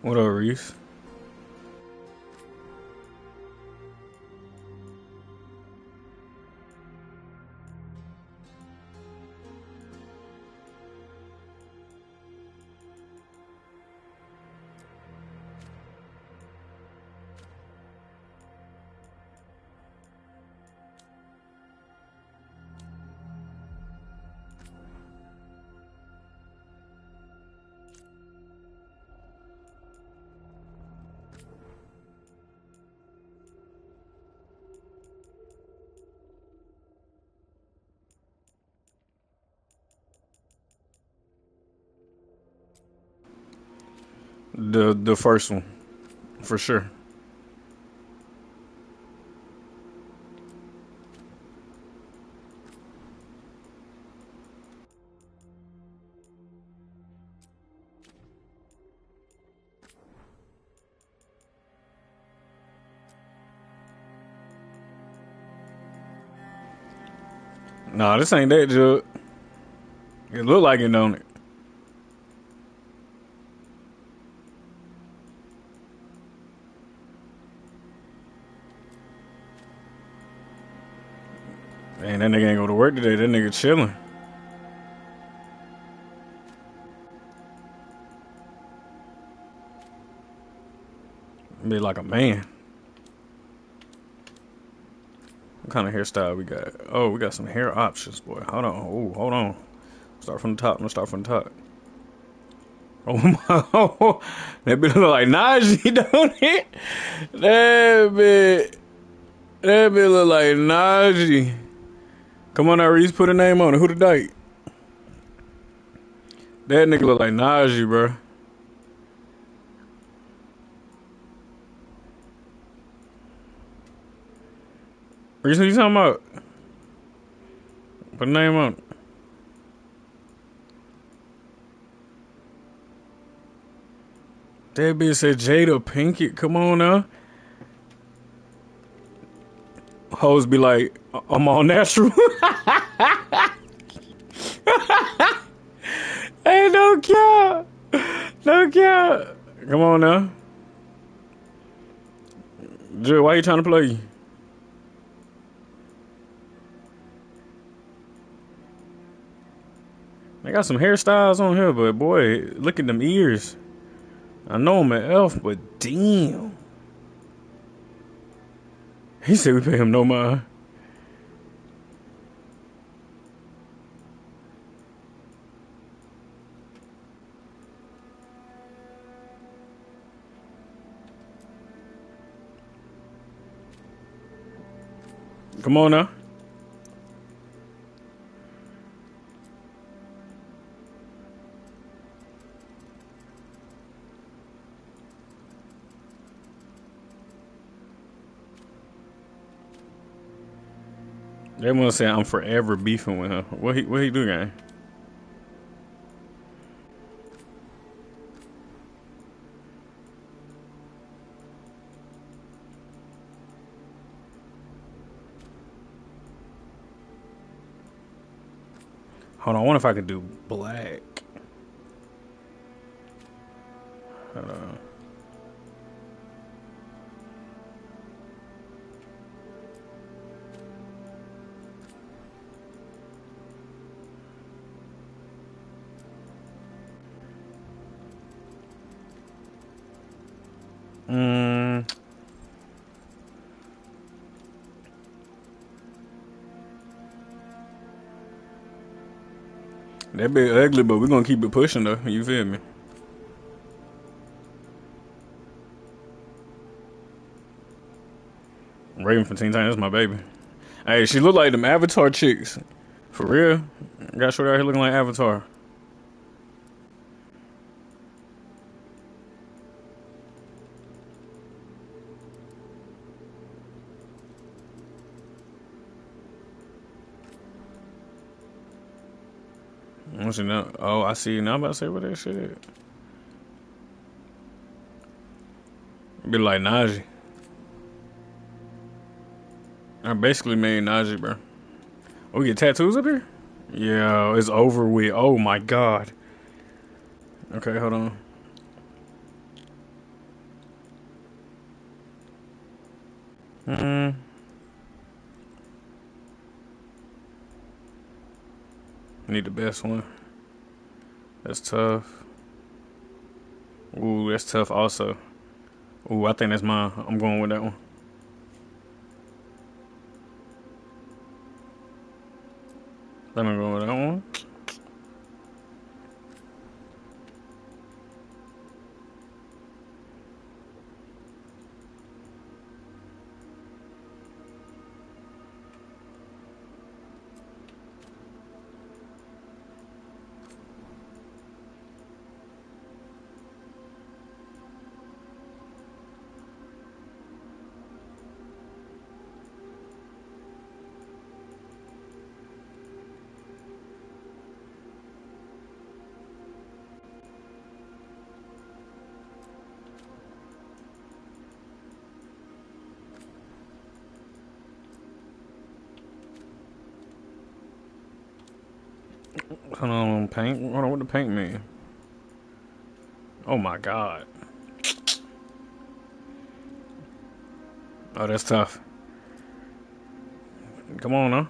What up, Reese? The first one, for sure. Nah, this ain't that jug. It look like it, don't it? Man, that nigga ain't go to work today. That nigga chilling. Be like a man. What kind of hairstyle we got? Oh, we got some hair options, boy. Hold on. Oh, hold on. Start from the top. I'm gonna start from the top. Oh my! Oh, that bitch look like Najee, don't it? That bitch. That bitch look like Najee. Come on now, Reese. Put a name on it. Who the date? That nigga look like Najee, bro. Reese, what you talking about? Put a name on it. That bitch said Jada Pinkett. Come on now. Hoes be like, I'm all natural. Hey, no cap. No cap. Come on now. Jill, why you trying to play? They got some hairstyles on here, but boy, look at them ears. I know I'm an elf, but damn. He said we pay him no mind. Come on now. They want to say I'm forever beefing with him. What he do, gang? Hold on, I wonder if I could do black. Hold on. Mm, that bit ugly, but we're gonna keep it pushing though. You feel me? Raven from Teen Titans, that's my baby. Hey, she look like them Avatar chicks. For real. Got short out here looking like Avatar. Once you know, oh, I see. Now I'm about to say what that shit is. Be like Najee. I basically made Najee, bro. Oh, we get tattoos up here? Yeah, it's over with. Oh my god. Okay, hold on. I need the best one. That's tough. Ooh, that's tough also. Ooh, I think that's mine. I'm going with that one. Let me go with that one. Hold on, paint. Hold on, what the paint mean? Oh my god. Oh, that's tough. Come on, huh?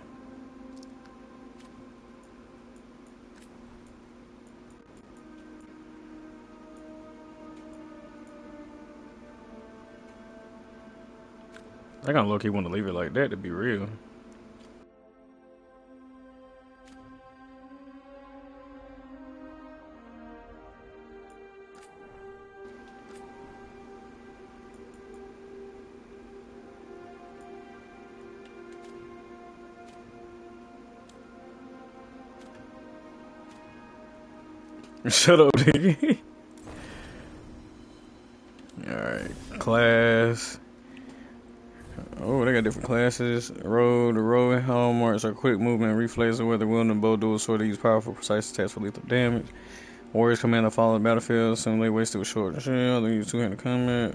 I kinda low-key want to leave it like that to be real. Shut up, Diggy. Alright, class. Oh, they got different classes. Road, the road hallmarks are quick movement, reflex, whether willing to bow dual sword to use powerful, precise attacks for lethal damage. Warriors command to follow the battlefield, some lay wasted with short shield, they use two-handed combat.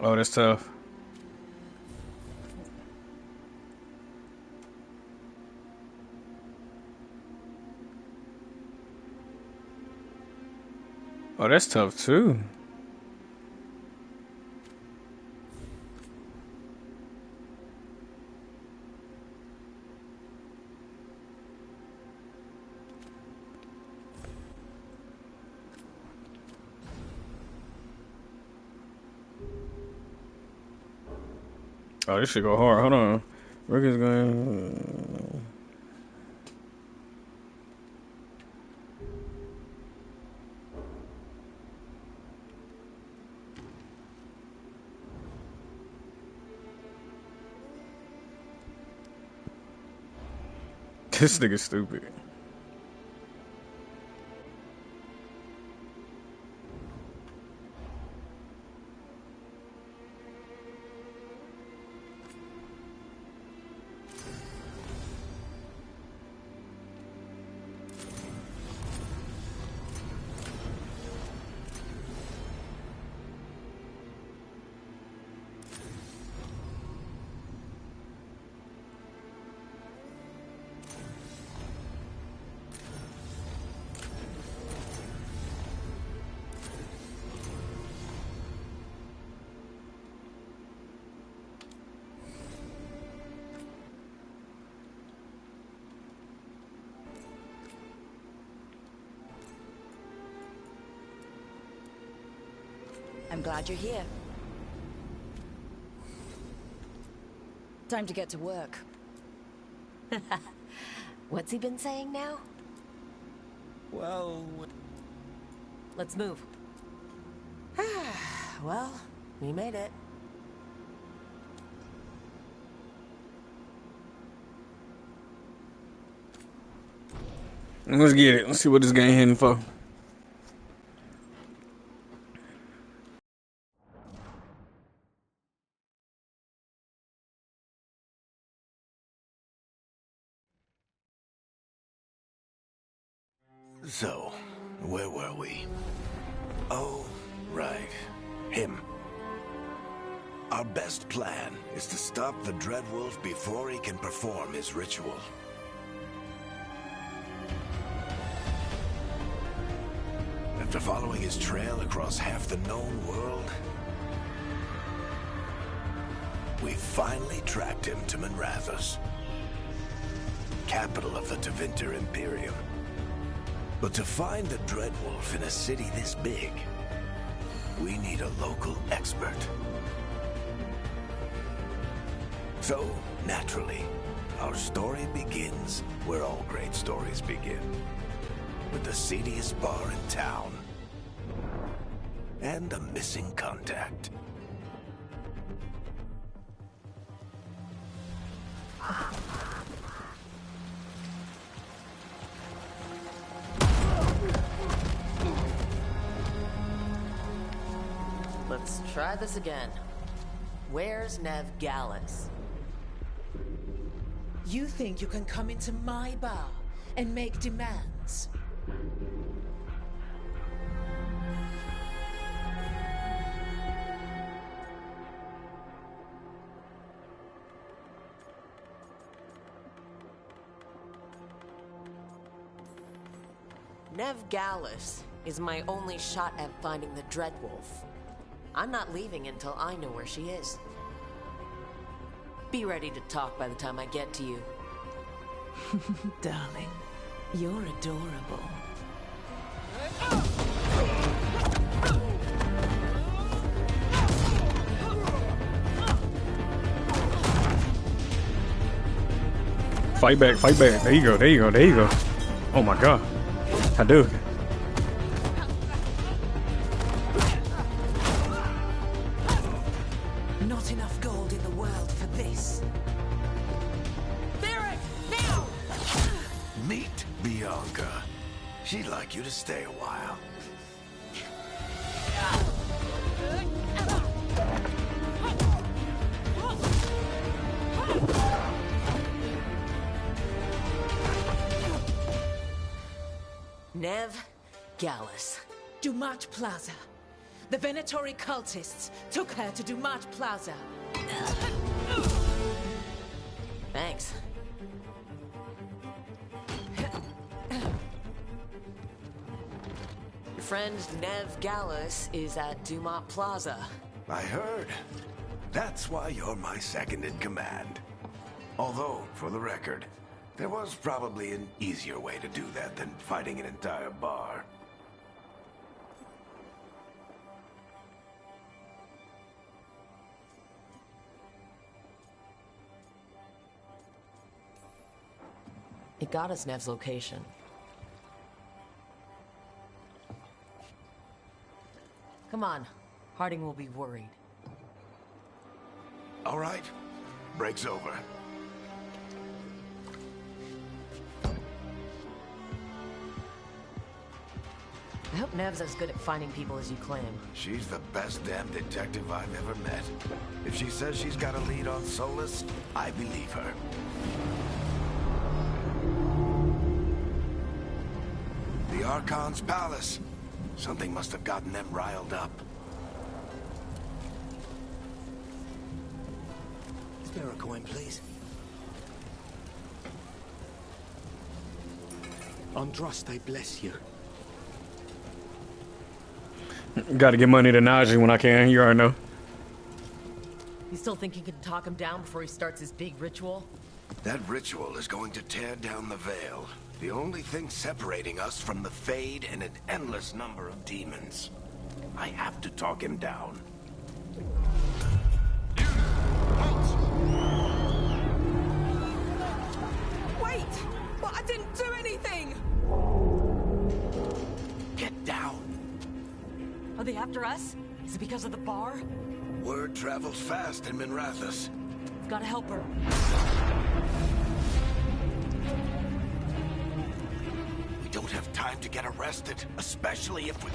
Oh, that's tough. Oh, that's tough too. Oh, this should go hard. Hold on. Rick is going. This nigga's stupid. I'm glad you're here. Time to get to work. What's he been saying now? Well... Let's move. well, we made it. Let's get it. Let's see what this game hitting for. So, where were we? Oh, right. Him. Our best plan is to stop the Dreadwolf before he can perform his ritual. After following his trail across half the known world, we finally tracked him to Minrathous, capital of the Tevinter Imperium. But to find the Dreadwolf in a city this big, we need a local expert. So, naturally, our story begins where all great stories begin. With the seediest bar in town. And a missing contact. Let's try this again. Where's Nev Gallus? You think you can come into my bar and make demands? Nev Gallus is my only shot at finding the Dreadwolf. I'm not leaving until I know where she is. Be ready to talk by the time I get to you. Darling, you're adorable. Fight back, fight back. There you go, there you go, there you go. Oh my god. Hadouken. Not enough gold in the world for this. Barrett, now! Meet Bianca. She'd like you to stay a while. Nev Gallus. Dumat Plaza. The Venatori cultists took her to Dumat Plaza. Thanks. Your friend Nev Gallus is at Dumat Plaza. I heard. That's why you're my second in command. Although, for the record, there was probably an easier way to do that than fighting an entire bar. It got us Nev's location. Come on. Harding will be worried. All right. Break's over. I hope Nev's as good at finding people as you claim. She's the best damn detective I've ever met. If she says she's got a lead on Solus, I believe her. The Archon's palace. Something must have gotten them riled up. Spare a coin, please. Andraste bless you. Gotta get money to Najee when I can, you already know. You still think you can talk him down before he starts his big ritual? That ritual is going to tear down the veil. The only thing separating us from the Fade and an endless number of demons. I have to talk him down. Wait! But I didn't do anything! Get down. Are they after us? Is it because of the bar? Word travels fast in Minrathous. Gotta help her. We don't have time to get arrested, especially if we...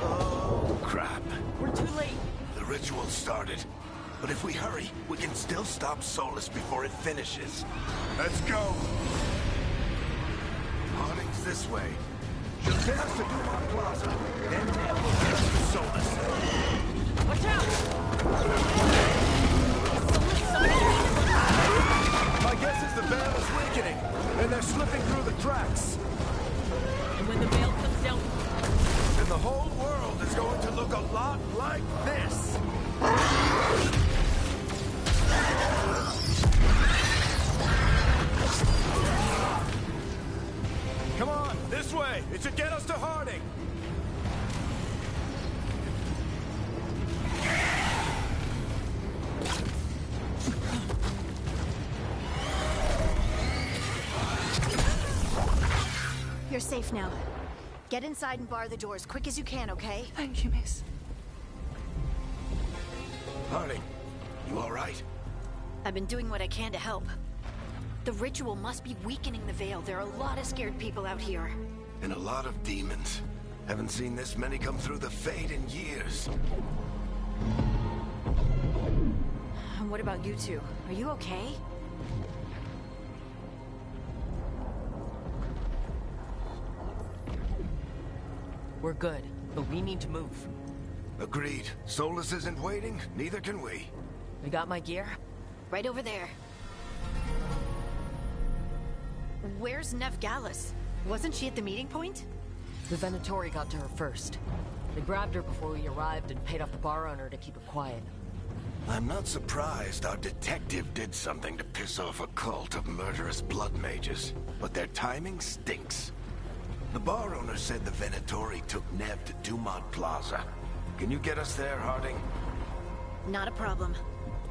Oh, crap. We're too late. The ritual started. But if we hurry, we can still stop Solus before it finishes. Let's go! Harding's this way. She'll take us to Dumont Plaza. Then Neb will get us to Solus. Watch out! My guess is the veil is weakening, and they're slipping through the cracks. And when the veil comes down, And the whole world is going to look a lot like this. Come on, this way. It should get us to Harding. You're safe now. Get inside and bar the doors quick as you can, okay? Thank you, miss. Harding, you all right? I've been doing what I can to help. The ritual must be weakening the veil. There are a lot of scared people out here. And a lot of demons. Haven't seen this many come through the Fade in years. And what about you two? Are you okay? we're good, but we need to move. Agreed. Solus isn't waiting, neither can we. We got my gear? Right over there. Where's Veilguard? Wasn't she at the meeting point? The Venatori got to her first. They grabbed her before we arrived and paid off the bar owner to keep her quiet. I'm not surprised our detective did something to piss off a cult of murderous blood mages, but their timing stinks. The bar owner said the Venatori took Neb to Dumont Plaza. Can you get us there, Harding? Not a problem.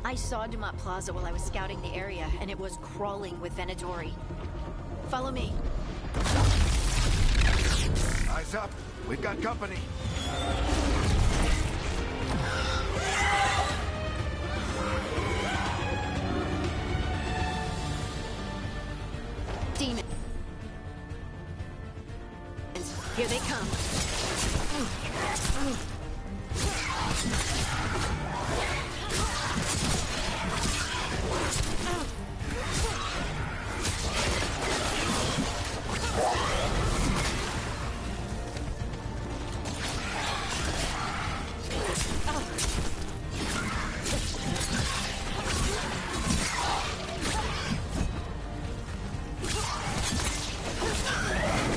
I saw Dumont Plaza while I was scouting the area, and it was crawling with Venatori. Follow me. Eyes up. We've got company. Demons. Here they come.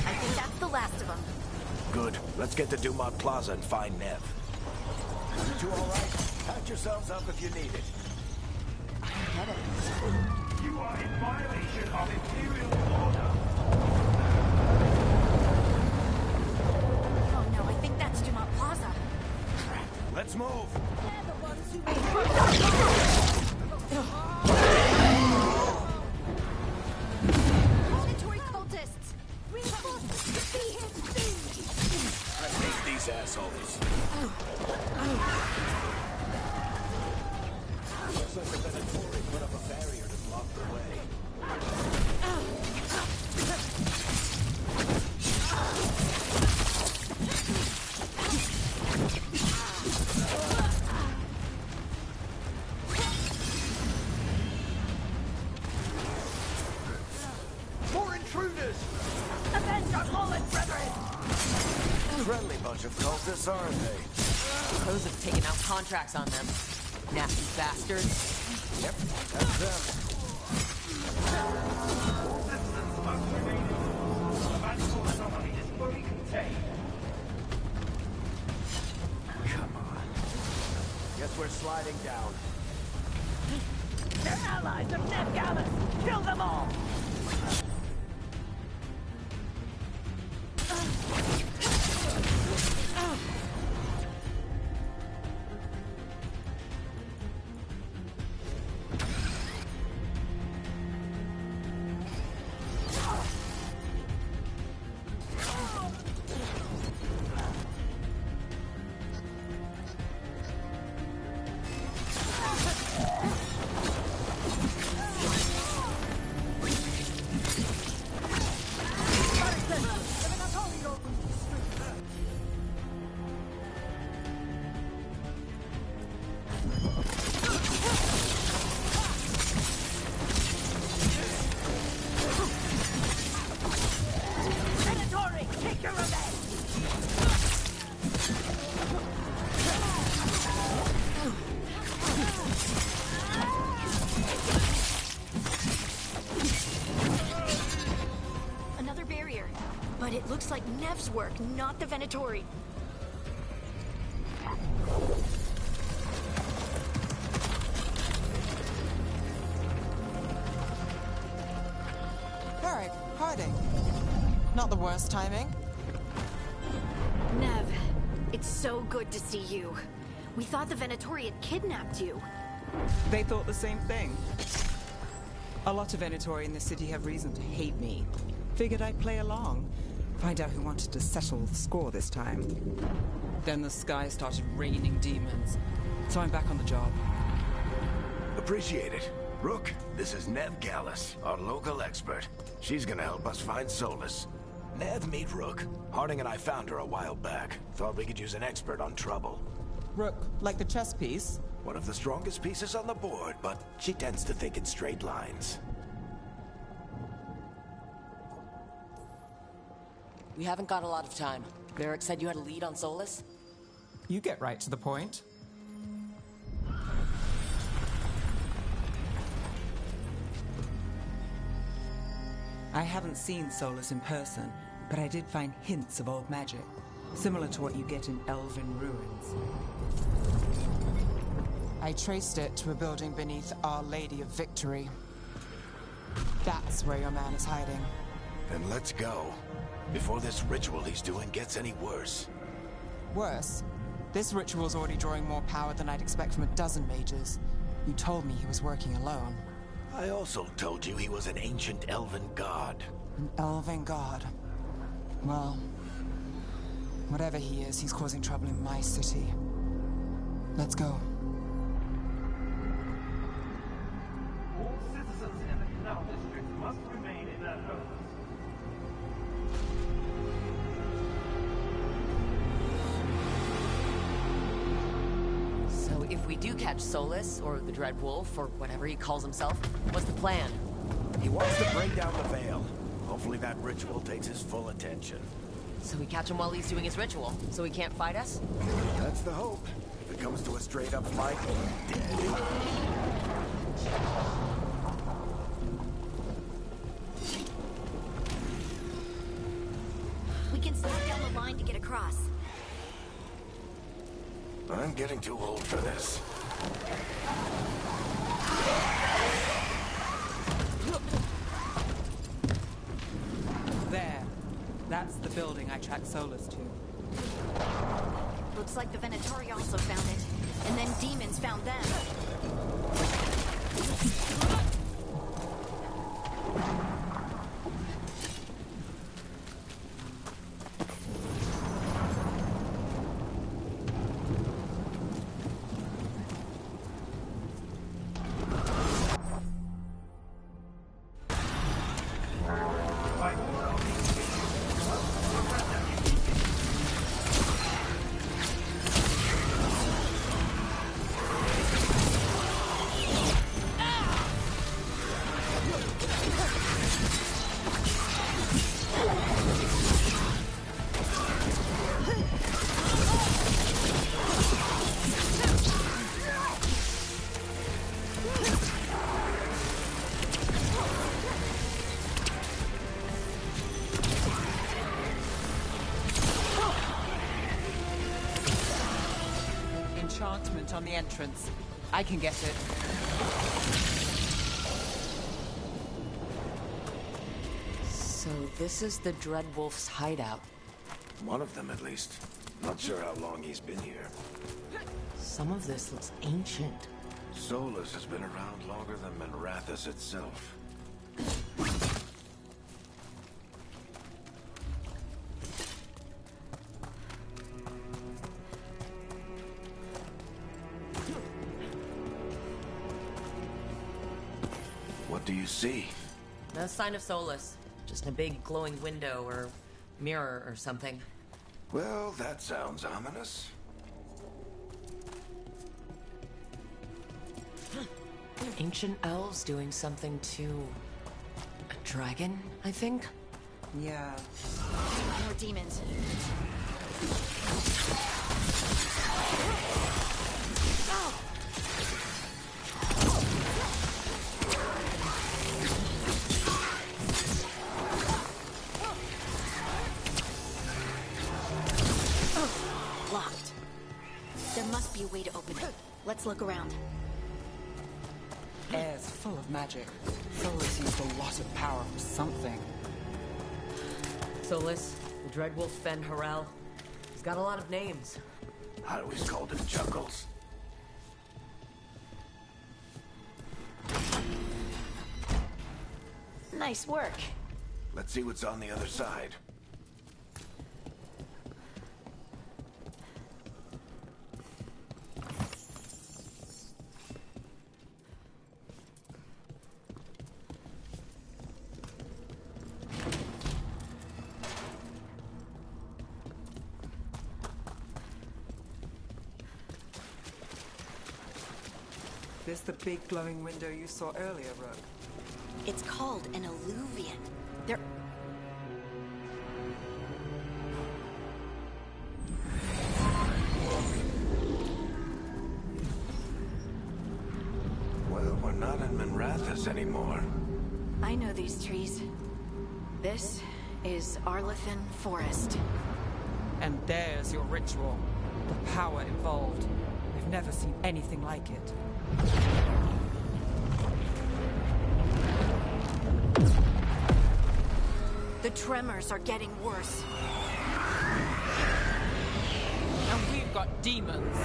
I think that's the last of them. Good. Let's get to Dumont Plaza and find Neb. You two all right? Patch yourselves up if you need it. Get it. You are in violation of Imperial order. Oh no, I think that's Dumont Plaza. Let's move. They're the ones who Mandatory cultists! I hate these assholes. Looks like the Venatori put up a barrier to block the way. More intruders! Avenge our fallen brethren! Friendly bunch of cultists, aren't they? Crows have taken out contracts on them. Nasty bastards. Yep, that's them. The magical anomaly is fully contained. Come on. Guess we're sliding down. They're allies of Veilguard! Kill them all! looks like Nev's work, not the Venatori. Varric, hiding. Not the worst timing. Nev, it's so good to see you. We thought the Venatori had kidnapped you. They thought the same thing. A lot of Venatori in the city have reason to hate me. Figured I'd play along. Find out who wanted to settle the score this time. Then the sky started raining demons. So I'm back on the job. Appreciate it. Rook, this is Nev Gallus, our local expert. She's gonna help us find Solus. Nev, meet Rook. Harding and I found her a while back. Thought we could use an expert on trouble. Rook, like the chess piece? One of the strongest pieces on the board, but she tends to think in straight lines. We haven't got a lot of time. Varric said you had a lead on Solus? You get right to the point. I haven't seen Solus in person, but I did find hints of old magic, similar to what you get in elven ruins. I traced it to a building beneath Our Lady of Victory. That's where your man is hiding. Then let's go. Before this ritual he's doing gets any worse. Worse? This ritual's already drawing more power than I'd expect from a dozen mages. You told me he was working alone. I also told you he was an ancient elven god. An elven god. Well, whatever he is, he's causing trouble in my city. Let's go. All citizens in the canal district must remain in their homes. So if we do catch Solus, or the Dreadwolf, or whatever he calls himself, what's the plan? He wants to bring down the veil. Hopefully that ritual takes his full attention. So we catch him while he's doing his ritual, so he can't fight us? That's the hope. If it comes to a straight-up fight, we're dead. We can slow down the line to get across. I'm getting too old for this. There. That's the building I tracked Solus to. Looks like the Venatori also found it. And then demons found them. Enchantment on the entrance. I can get it. So this is the Dreadwolf's hideout. One of them, at least. Not sure how long he's been here. Some of this looks ancient. Solus has been around longer than Manrathus itself. What do you see? No sign of Solus. Just a big glowing window or mirror or something. Well, that sounds ominous. Ancient elves doing something to a dragon, I think? Yeah. More demons. Let's look around. Air's full of magic. Solus used a lot of power for something. Solus, the Dreadwolf Fen Harel. He's got a lot of names. I always called him Chuckles. Nice work. Let's see what's on the other side. This the big glowing window you saw earlier, Rook? It's called an alluvian. There... Well, we're not in Minrathous anymore. I know these trees. This is Arlethan Forest. And there's your ritual. The power involved. We've never seen anything like it. The tremors are getting worse. And we've got demons.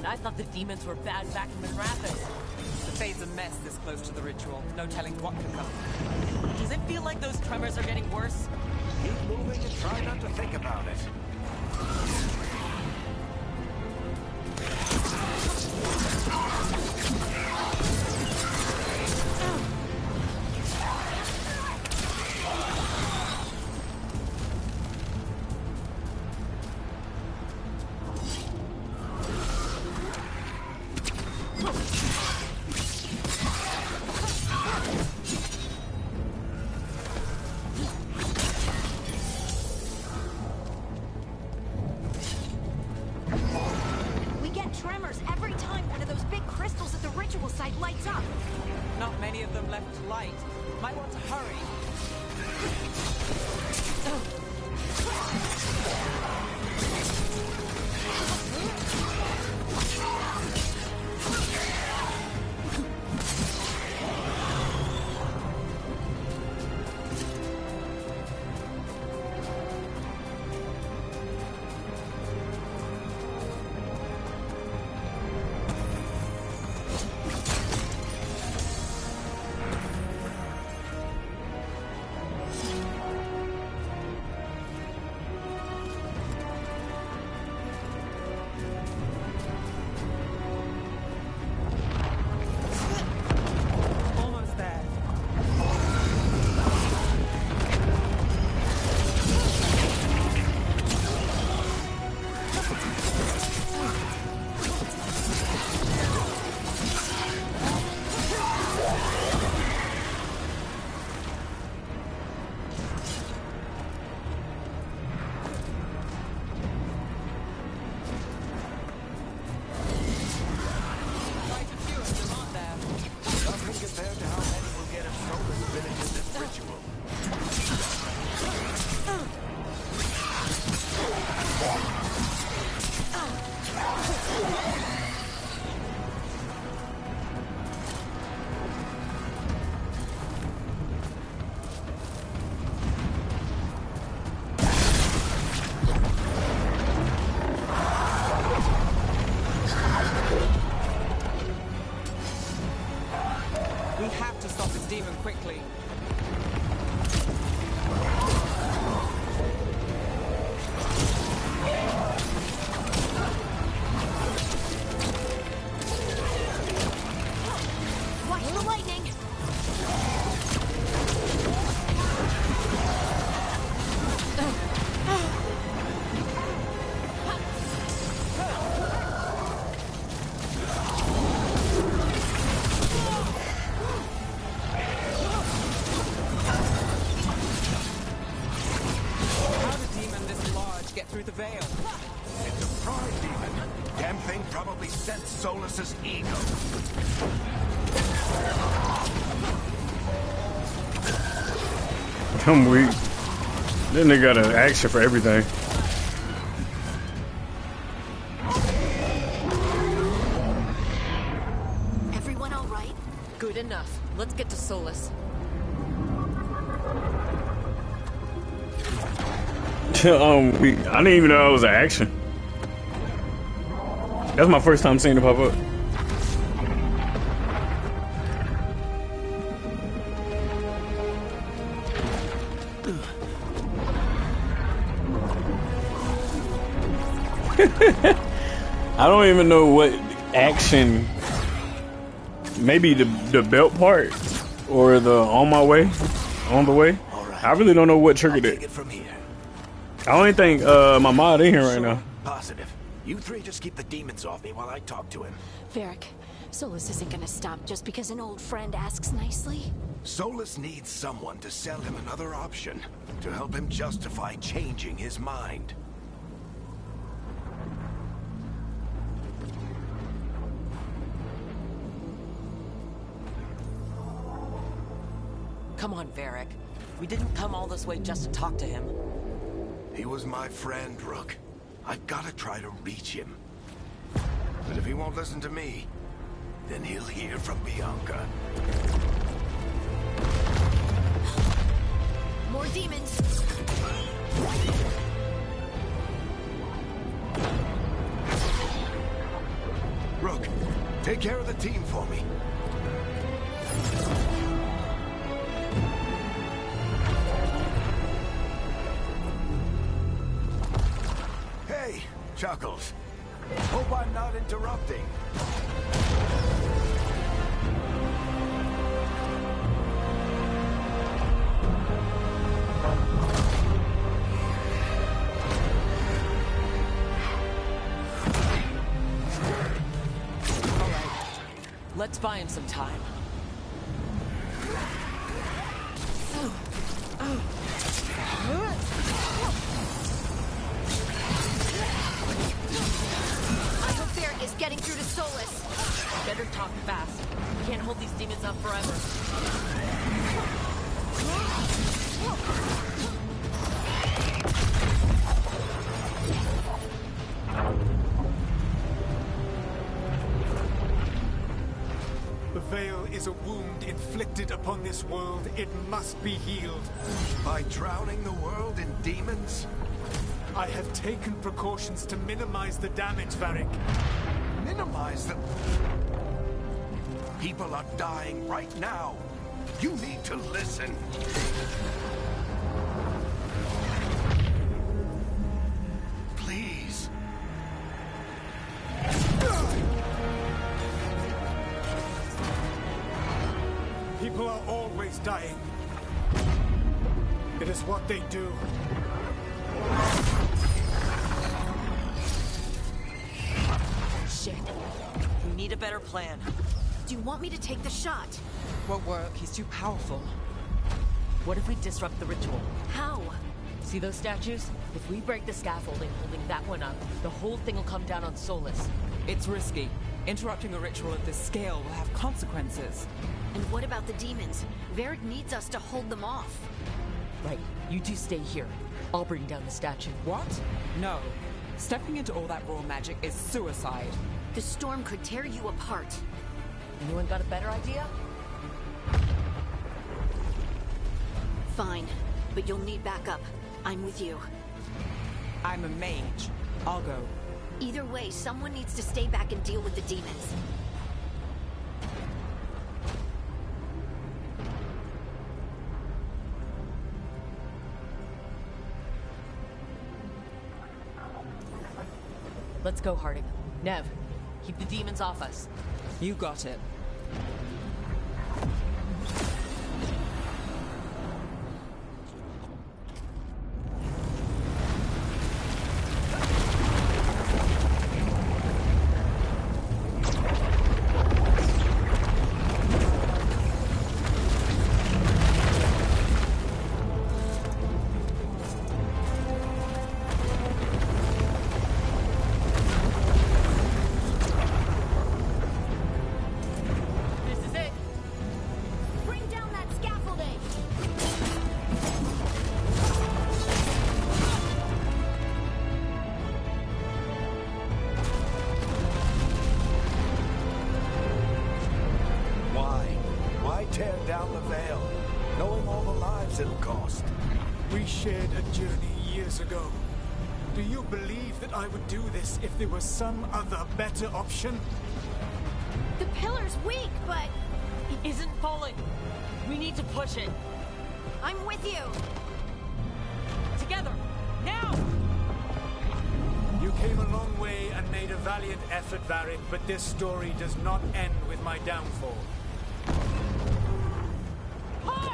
I thought the demons were bad back in Minrathous. The fade's a mess this close to the ritual. No telling what could come. Does it feel like those tremors are getting worse? Keep moving and try not to think about it. Tremors every time one of those big crystals at the ritual site lights up. Not many of them left to light. Might want to hurry. We have to stop this demon quickly. Watch the lightning! I'm weak. Then they got an action for everything. Everyone all right? Good enough. Let's get to Solus. I didn't even know it was an action. That's my first time seeing it pop up. I don't even know what action. Maybe the belt part or the on the way. Right. I really don't know what triggered Take it. it from here. I don't even think my mod in here right now. Positive. You three just keep the demons off me while I talk to him. Varric, Solus isn't gonna stop just because an old friend asks nicely. Solus needs someone to sell him another option, to help him justify changing his mind. Come on, Varric. We didn't come all this way just to talk to him. He was my friend, Rook. I gotta try to reach him. But if he won't listen to me, then he'll hear from Bianca. More demons! Rook, take care of the team for me. Hey, Chuckles. Hope I'm not interrupting. Let's buy him some time. I hope Varric is getting through to Solus. Better talk fast. We can't hold these demons up forever. The Veil is a wound inflicted upon this world. It must be healed. By drowning the world in demons? I have taken precautions to minimize the damage, Varric. Minimize them. People are dying right now. You need to listen. Please. People are always dying. It is what they do. Shit. We need a better plan. Do you want me to take the shot? Won't work. He's too powerful. What if we disrupt the ritual? How? See those statues? If we break the scaffolding holding that one up, the whole thing will come down on Solus. It's risky. Interrupting a ritual of this scale will have consequences. And what about the demons? Varric needs us to hold them off. Right. You two stay here. I'll bring down the statue. What? No. Stepping into all that raw magic is suicide. The storm could tear you apart. Anyone got a better idea? Fine, but you'll need backup. I'm with you. I'm a mage. I'll go. Either way, someone needs to stay back and deal with the demons. Let's go, Harding. Nev, keep the demons off us. You got it. tear down the Veil, knowing all the lives it'll cost. We shared a journey years ago. Do you believe that I would do this if there was some other better option? The pillar's weak, but It isn't falling. We need to push it. I'm with you. Together. Now! You came a long way and made a valiant effort, Varric, but this story does not end with my downfall. Push!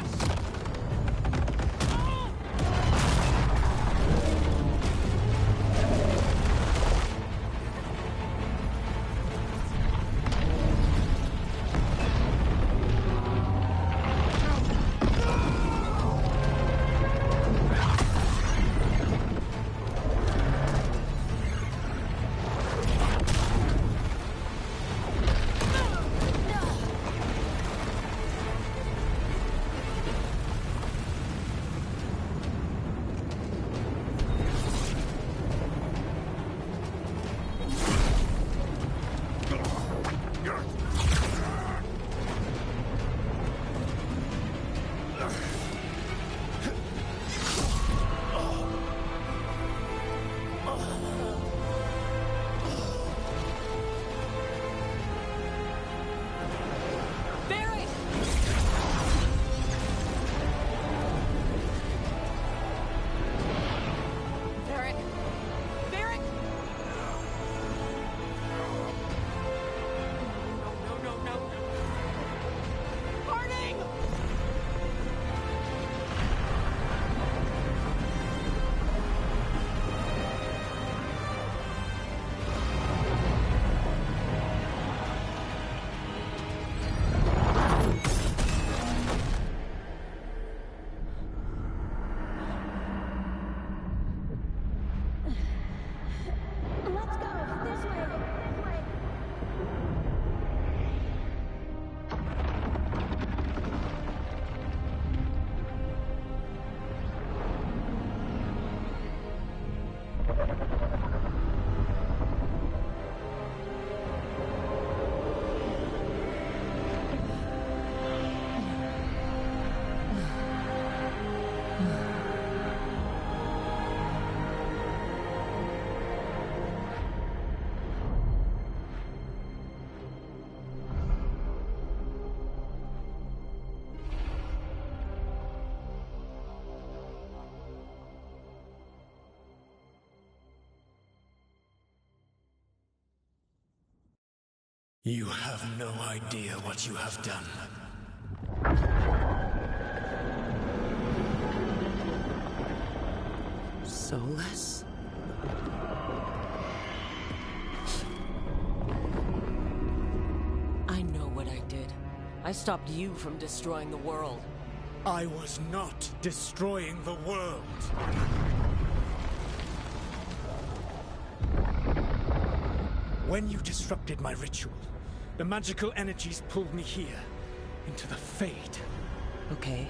Let's go. This way. You have no idea what you have done. Soulless? I know what I did. I stopped you from destroying the world. I was not destroying the world. When you disrupted my ritual, the magical energies pulled me here, into the Fade. Okay,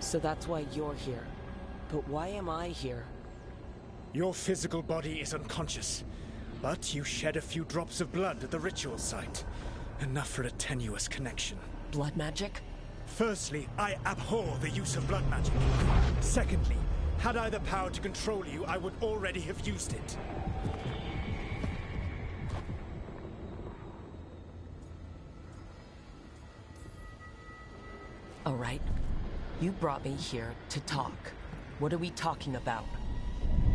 so that's why you're here. But why am I here? Your physical body is unconscious, but you shed a few drops of blood at the ritual site. Enough for a tenuous connection. Blood magic? Firstly, I abhor the use of blood magic. Secondly, had I the power to control you, I would already have used it. All right. You brought me here to talk. What are we talking about?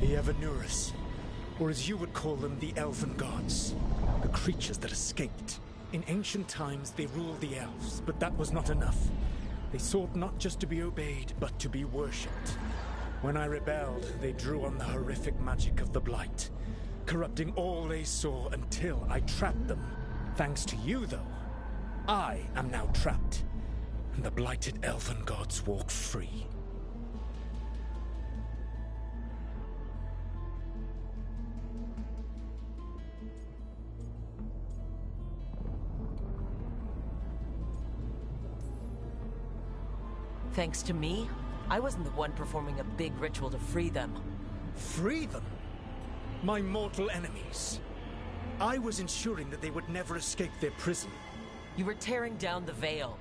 The Evanurus, or as you would call them, the Elven Gods. The creatures that escaped. In ancient times, they ruled the elves, but that was not enough. They sought not just to be obeyed, but to be worshipped. When I rebelled, they drew on the horrific magic of the Blight, corrupting all they saw until I trapped them. Thanks to you, though, I am now trapped, and the blighted Elven Gods walk free. Thanks to me? I wasn't the one performing a big ritual to free them. Free them? My mortal enemies. I was ensuring that they would never escape their prison. You were tearing down the veil.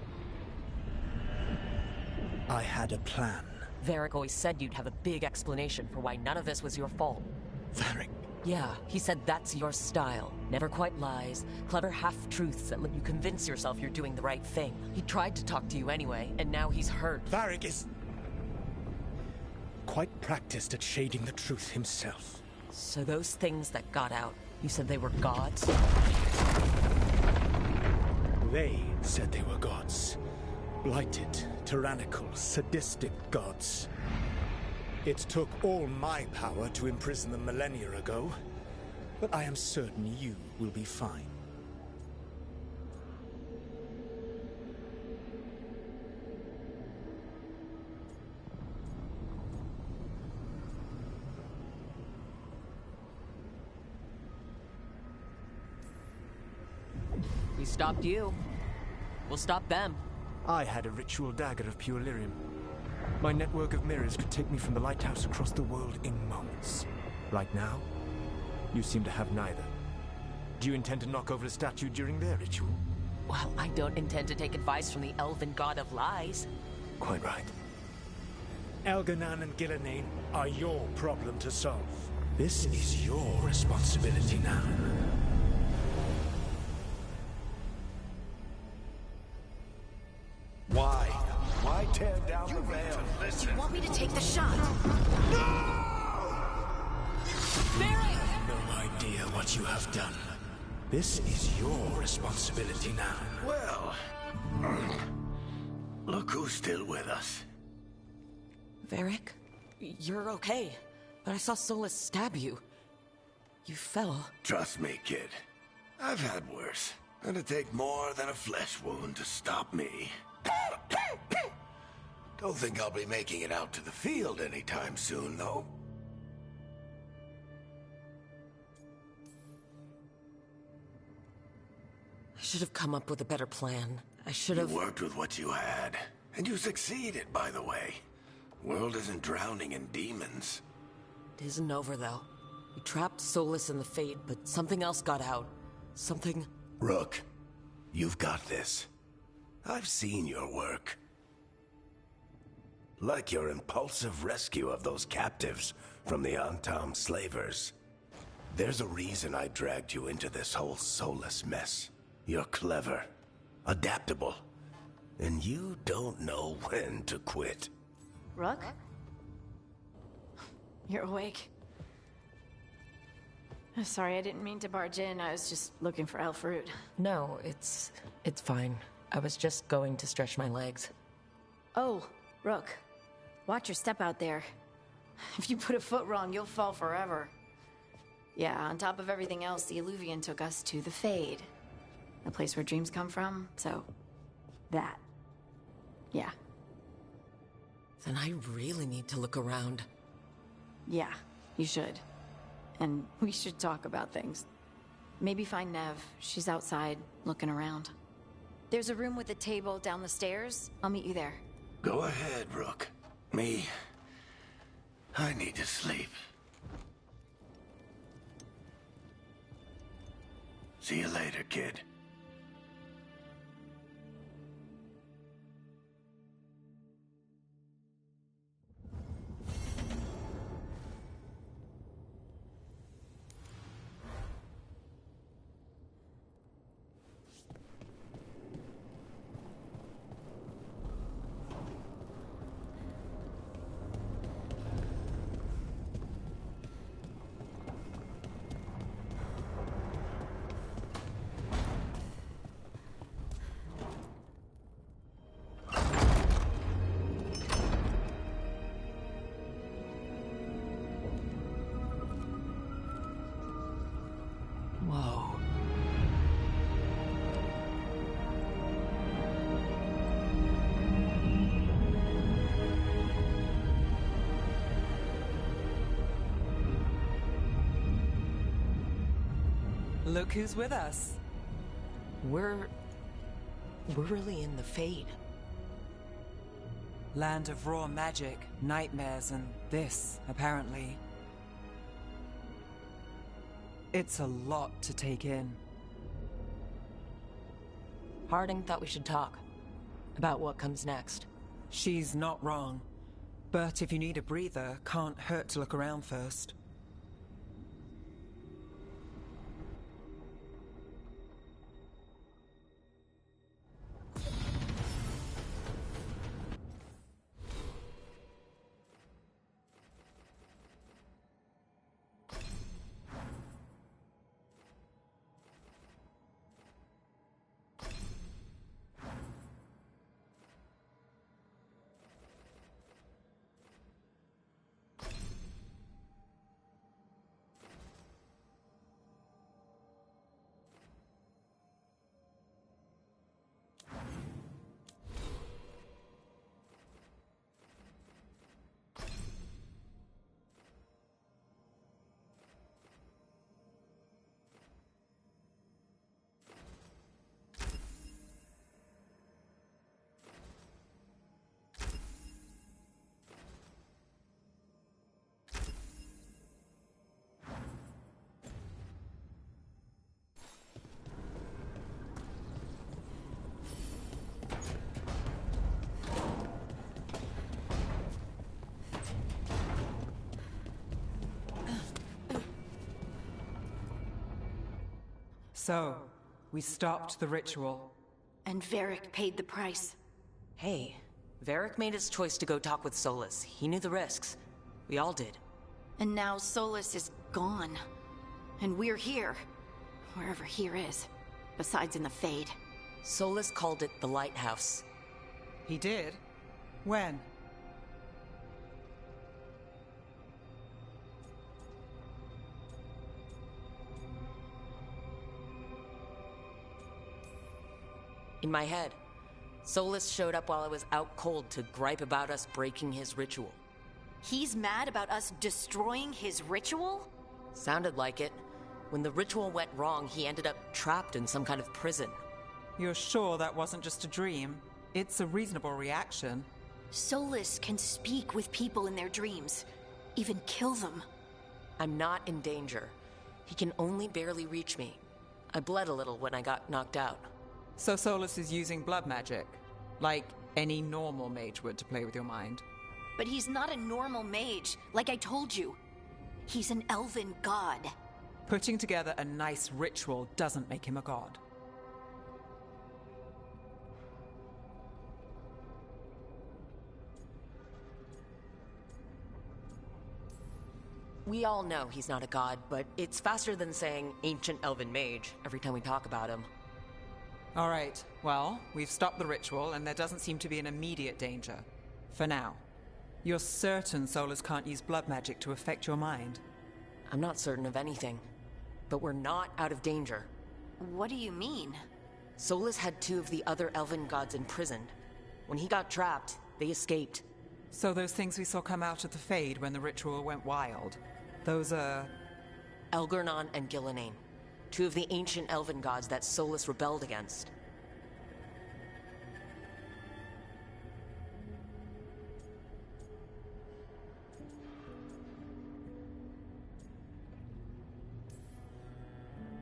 I had a plan. Varric always said you'd have a big explanation for why none of this was your fault. Varric. Yeah, he said that's your style. Never quite lies, clever half-truths that let you convince yourself you're doing the right thing. He tried to talk to you anyway, and now he's hurt. Varric is quite practiced at shading the truth himself. So those things that got out, you said they were gods? They said they were gods. Blighted, tyrannical, sadistic gods. It took all my power to imprison them millennia ago, but I am certain you will be fine. We stopped you. We'll stop them. I had a ritual dagger of pure lyrium. My network of mirrors could take me from the lighthouse across the world in moments. Right now, you seem to have neither. Do you intend to knock over a statue during their ritual? Well, I don't intend to take advice from the elven god of lies. Quite right. Elganan and Gillenane are your problem to solve. This is your responsibility now. Why? Why tear down the veil? Do you want me to take the shot? No idea what you have done. This is your responsibility now. Well, look who's still with us. Varric, you're okay. But I saw Solus stab you. You fell. Trust me, kid. I've had worse. It'd take more than a flesh wound to stop me. Don't think I'll be making it out to the field anytime soon, though. I should have come up with a better plan. I should have... You worked with what you had. And you succeeded, by the way. World isn't drowning in demons. It isn't over, though. We trapped Solus in the Fate, but something else got out. Something... Rook, you've got this. I've seen your work. Like your impulsive rescue of those captives from the Antam slavers. There's a reason I dragged you into this whole Solus mess. You're clever, adaptable, and you don't know when to quit. Rook? You're awake. Sorry, I didn't mean to barge in. I was just looking for elf fruit. No, it's fine. I was just going to stretch my legs. Oh, Rook. Watch your step out there. If you put a foot wrong, you'll fall forever. Yeah, on top of everything else, the Illuvian took us to the Fade. The place where dreams come from, so... that. Yeah. Then I really need to look around. Yeah, you should. And we should talk about things. Maybe find Nev. She's outside, looking around. There's a room with a table down the stairs. I'll meet you there. Go ahead, Rook. Me, I need to sleep. See you later, kid. Whoa. Look who's with us. We're really in the Fade. Land of raw magic, nightmares, and this, apparently. It's a lot to take in. Harding thought we should talk about what comes next. She's not wrong. But if you need a breather, can't hurt to look around first. So, we stopped the ritual. And Varric paid the price. Hey, Varric made his choice to go talk with Solus. He knew the risks. We all did. And now Solus is gone. And we're here. Wherever here is. Besides in the Fade. Solus called it the Lighthouse. He did? When? In my head. Solus showed up while I was out cold to gripe about us breaking his ritual. He's mad about us destroying his ritual? Sounded like it. When the ritual went wrong, he ended up trapped in some kind of prison. You're sure that wasn't just a dream? It's a reasonable reaction. Solus can speak with people in their dreams. Even kill them. I'm not in danger. He can only barely reach me. I bled a little when I got knocked out. So Solus is using blood magic, like any normal mage would to play with your mind. But he's not a normal mage, like I told you. He's an elven god. Putting together a nice ritual doesn't make him a god. We all know he's not a god, but it's faster than saying ancient elven mage every time we talk about him. All right, well, we've stopped the ritual and there doesn't seem to be an immediate danger. For now. You're certain Solus can't use blood magic to affect your mind? I'm not certain of anything, but we're not out of danger. What do you mean? Solus had 2 of the other elven gods imprisoned. When he got trapped, they escaped. So those things we saw come out of the Fade when the ritual went wild, those are... Elgernon and Gillenane. 2 of the ancient elven gods that Solus rebelled against.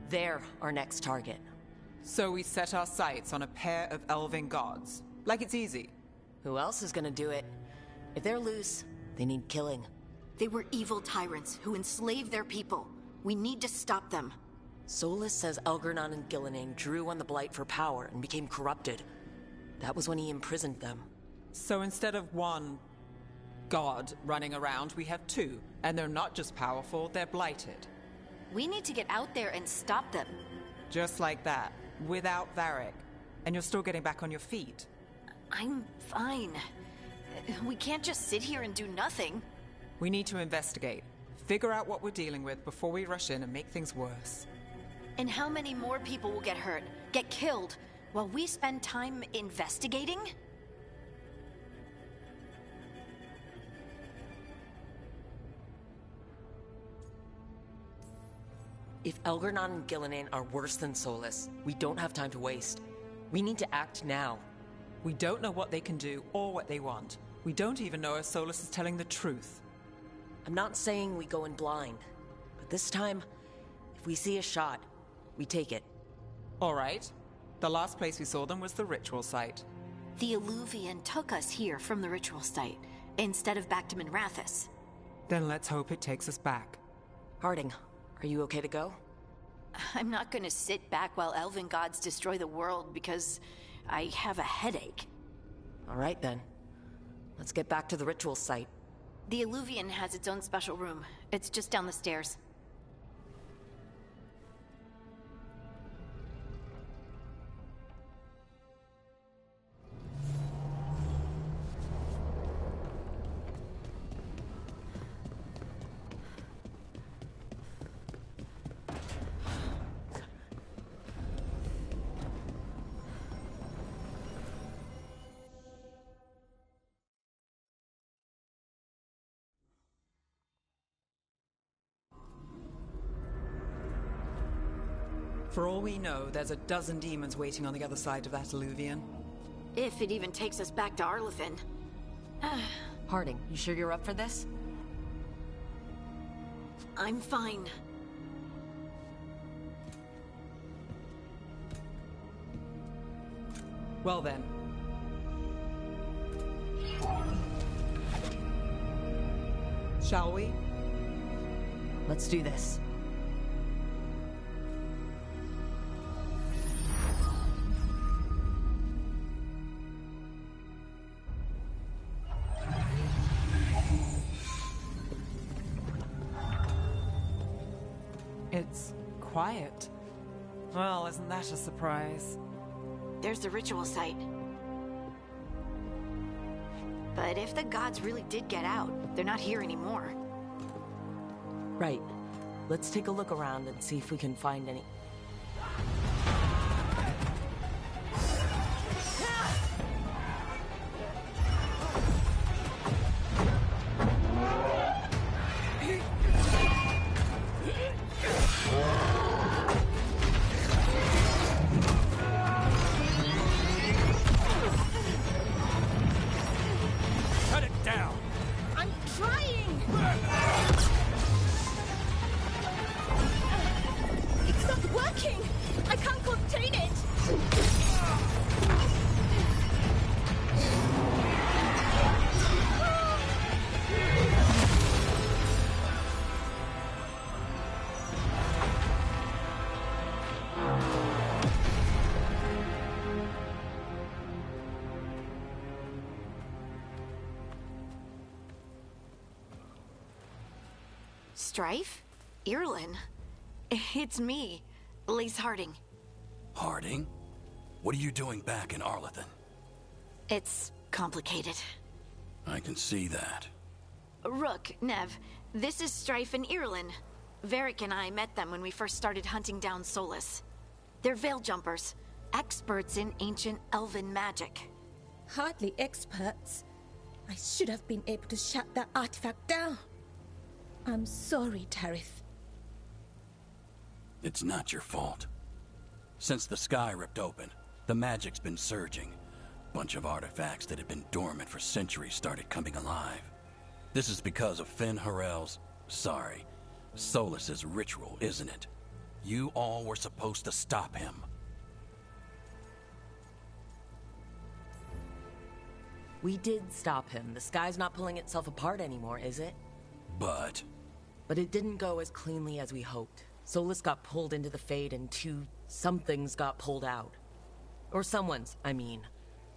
They're our next target. So we set our sights on a pair of elven gods. Like it's easy. Who else is gonna do it? If they're loose, they need killing. They were evil tyrants who enslaved their people. We need to stop them. Solus says Elgernon and Gillenane drew on the Blight for power and became corrupted. That was when he imprisoned them. So instead of one god running around, we have 2. And they're not just powerful, they're blighted. We need to get out there and stop them. Just like that, without Varric. And you're still getting back on your feet. I'm fine. We can't just sit here and do nothing. We need to investigate. Figure out what we're dealing with before we rush in and make things worse. And how many more people will get hurt, get killed, while we spend time investigating? If Elgernon and Gillenane are worse than Solus, we don't have time to waste. We need to act now. We don't know what they can do or what they want. We don't even know if Solus is telling the truth. I'm not saying we go in blind, but this time, if we see a shot, we take it. All right. The last place we saw them was the ritual site. The Illuvian took us here from the ritual site, instead of back to Minrathous. Then let's hope it takes us back. Harding, are you okay to go? I'm not gonna sit back while elven gods destroy the world because I have a headache. All right then. Let's get back to the ritual site. The Illuvian has its own special room. It's just down the stairs. For all we know, there's a dozen demons waiting on the other side of that Illuvian. If it even takes us back to Arlethan. Harding, you sure you're up for this? I'm fine. Well then. Shall we? Let's do this. It's quiet. Well, isn't that a surprise? There's the ritual site. But if the gods really did get out, they're not here anymore. Right. Let's take a look around and see if we can find any... Strife? Irlin? It's me, Lise Harding. Harding? What are you doing back in Arlethan? It's complicated. I can see that. Rook, Nev, this is Strife and Irlin. Varric and I met them when we first started hunting down Solus. They're veil jumpers, experts in ancient elven magic. Hardly experts. I should have been able to shut that artifact down. I'm sorry, Tarith. It's not your fault. Since the sky ripped open, the magic's been surging. Bunch of artifacts that had been dormant for centuries started coming alive. This is because of Finn Harel's... Solus's ritual, isn't it? You all were supposed to stop him. We did stop him. The sky's not pulling itself apart anymore, is it? But it didn't go as cleanly as we hoped. Solus got pulled into the Fade and two somethings got pulled out. Or someone's, I mean.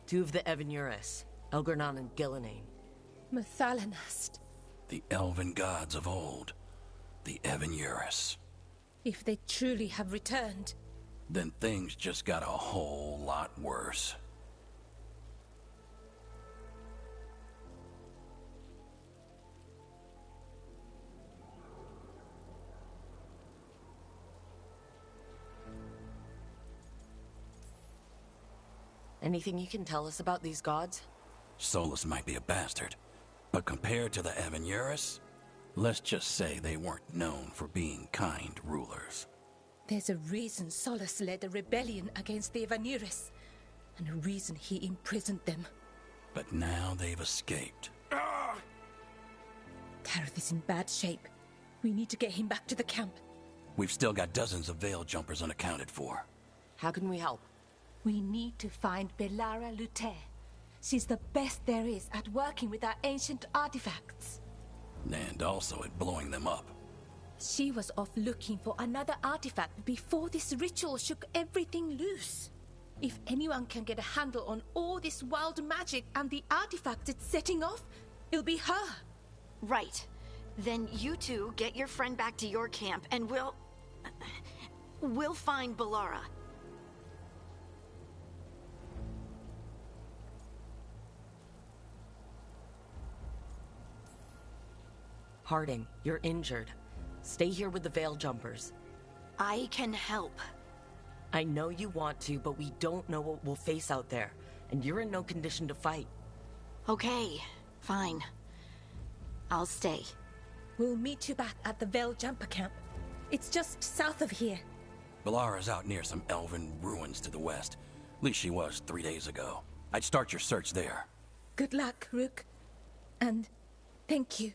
Two of the Evanuris, Elgar'nan and Gillenane. Mathalanast. the elven gods of old, the Evanuris. If they truly have returned, Then things just got a whole lot worse. Anything you can tell us about these gods? Solus might be a bastard, but compared to the Evanuris, let's just say they weren't known for being kind rulers. there's a reason Solus led a rebellion against the Evanuris, and a reason he imprisoned them. But now they've escaped. Tareth is in bad shape. We need to get him back to the camp. We've still got dozens of veil jumpers unaccounted for. How can we help? We need to find Belara Lute. She's the best there is at working with our ancient artifacts. And also at blowing them up. She was off looking for another artifact before this ritual shook everything loose. If anyone can get a handle on all this wild magic and the artifact it's setting off, it'll be her. Right. Then you two get your friend back to your camp and we'll find Bellara. Harding, you're injured. Stay here with the Veil Jumpers. I can help. I know you want to, but we don't know what we'll face out there, and you're in no condition to fight. Okay, fine. I'll stay. We'll meet you back at the Veil Jumper camp. It's just south of here. Bellara's out near some elven ruins to the west. At least she was 3 days ago. I'd start your search there. Good luck, Rook. And thank you.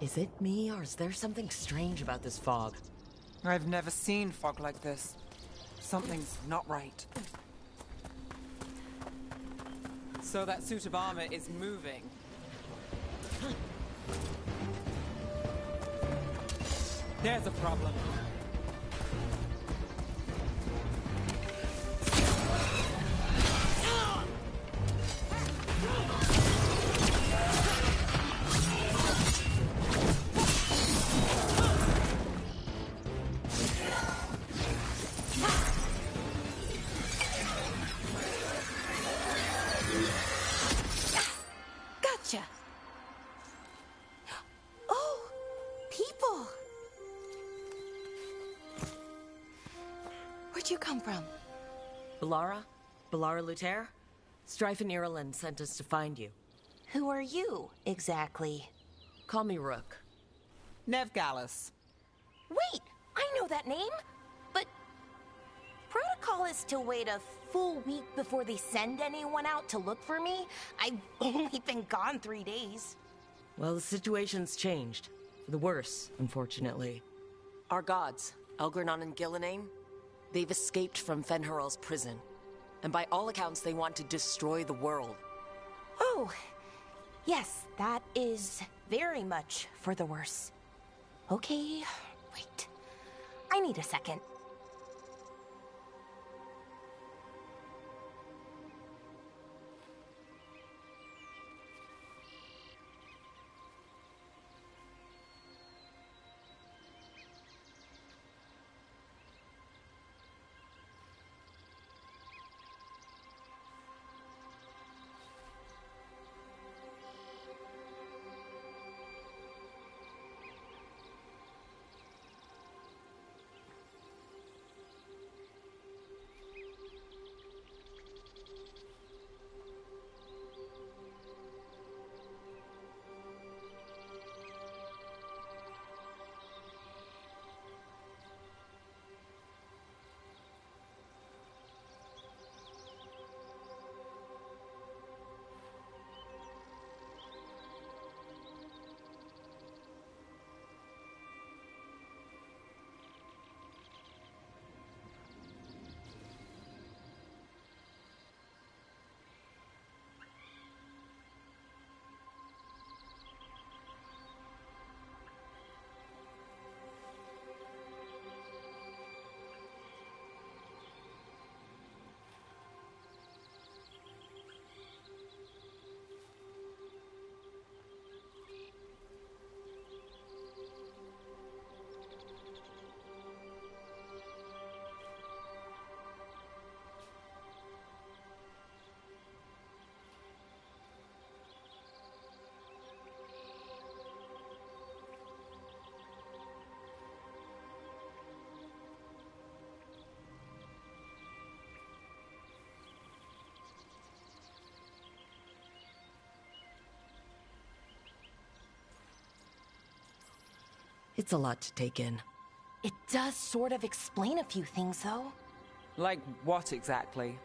Is it me, or is there something strange about this fog? I've never seen fog like this. Something's not right. So that suit of armor is moving. There's a problem. Gotcha. Oh, people. Where'd you come from? Bellara? Bellara Luther? Strife and Ireland sent us to find you. Who are you, exactly? Call me Rook. Nev Gallus. Wait, I know that name. But protocol is to wait a full week before they send anyone out to look for me. I've only been gone 3 days. Well, the situation's changed. For the worse, unfortunately. Our gods, Elgernon and Gillenane, they've escaped from Fenharal's prison. And by all accounts, they want to destroy the world. Oh, yes, that is very much for the worse. Okay, wait. I need a second. It's a lot to take in. It does sort of explain a few things, though. Like what exactly?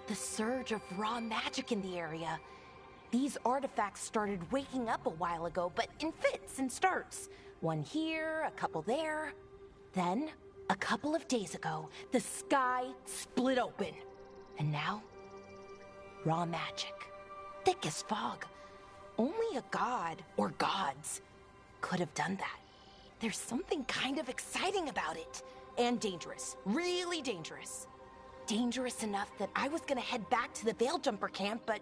The surge of raw magic in the area. These artifacts started waking up a while ago, but in fits and starts. One here, a couple there. Then, a couple of days ago, the sky split open. And now, raw magic. Thick as fog. Only a god, or gods, could have done that. There's something kind of exciting about it. And dangerous. Really dangerous. Dangerous enough that I was gonna head back to the Veil Jumper camp, but...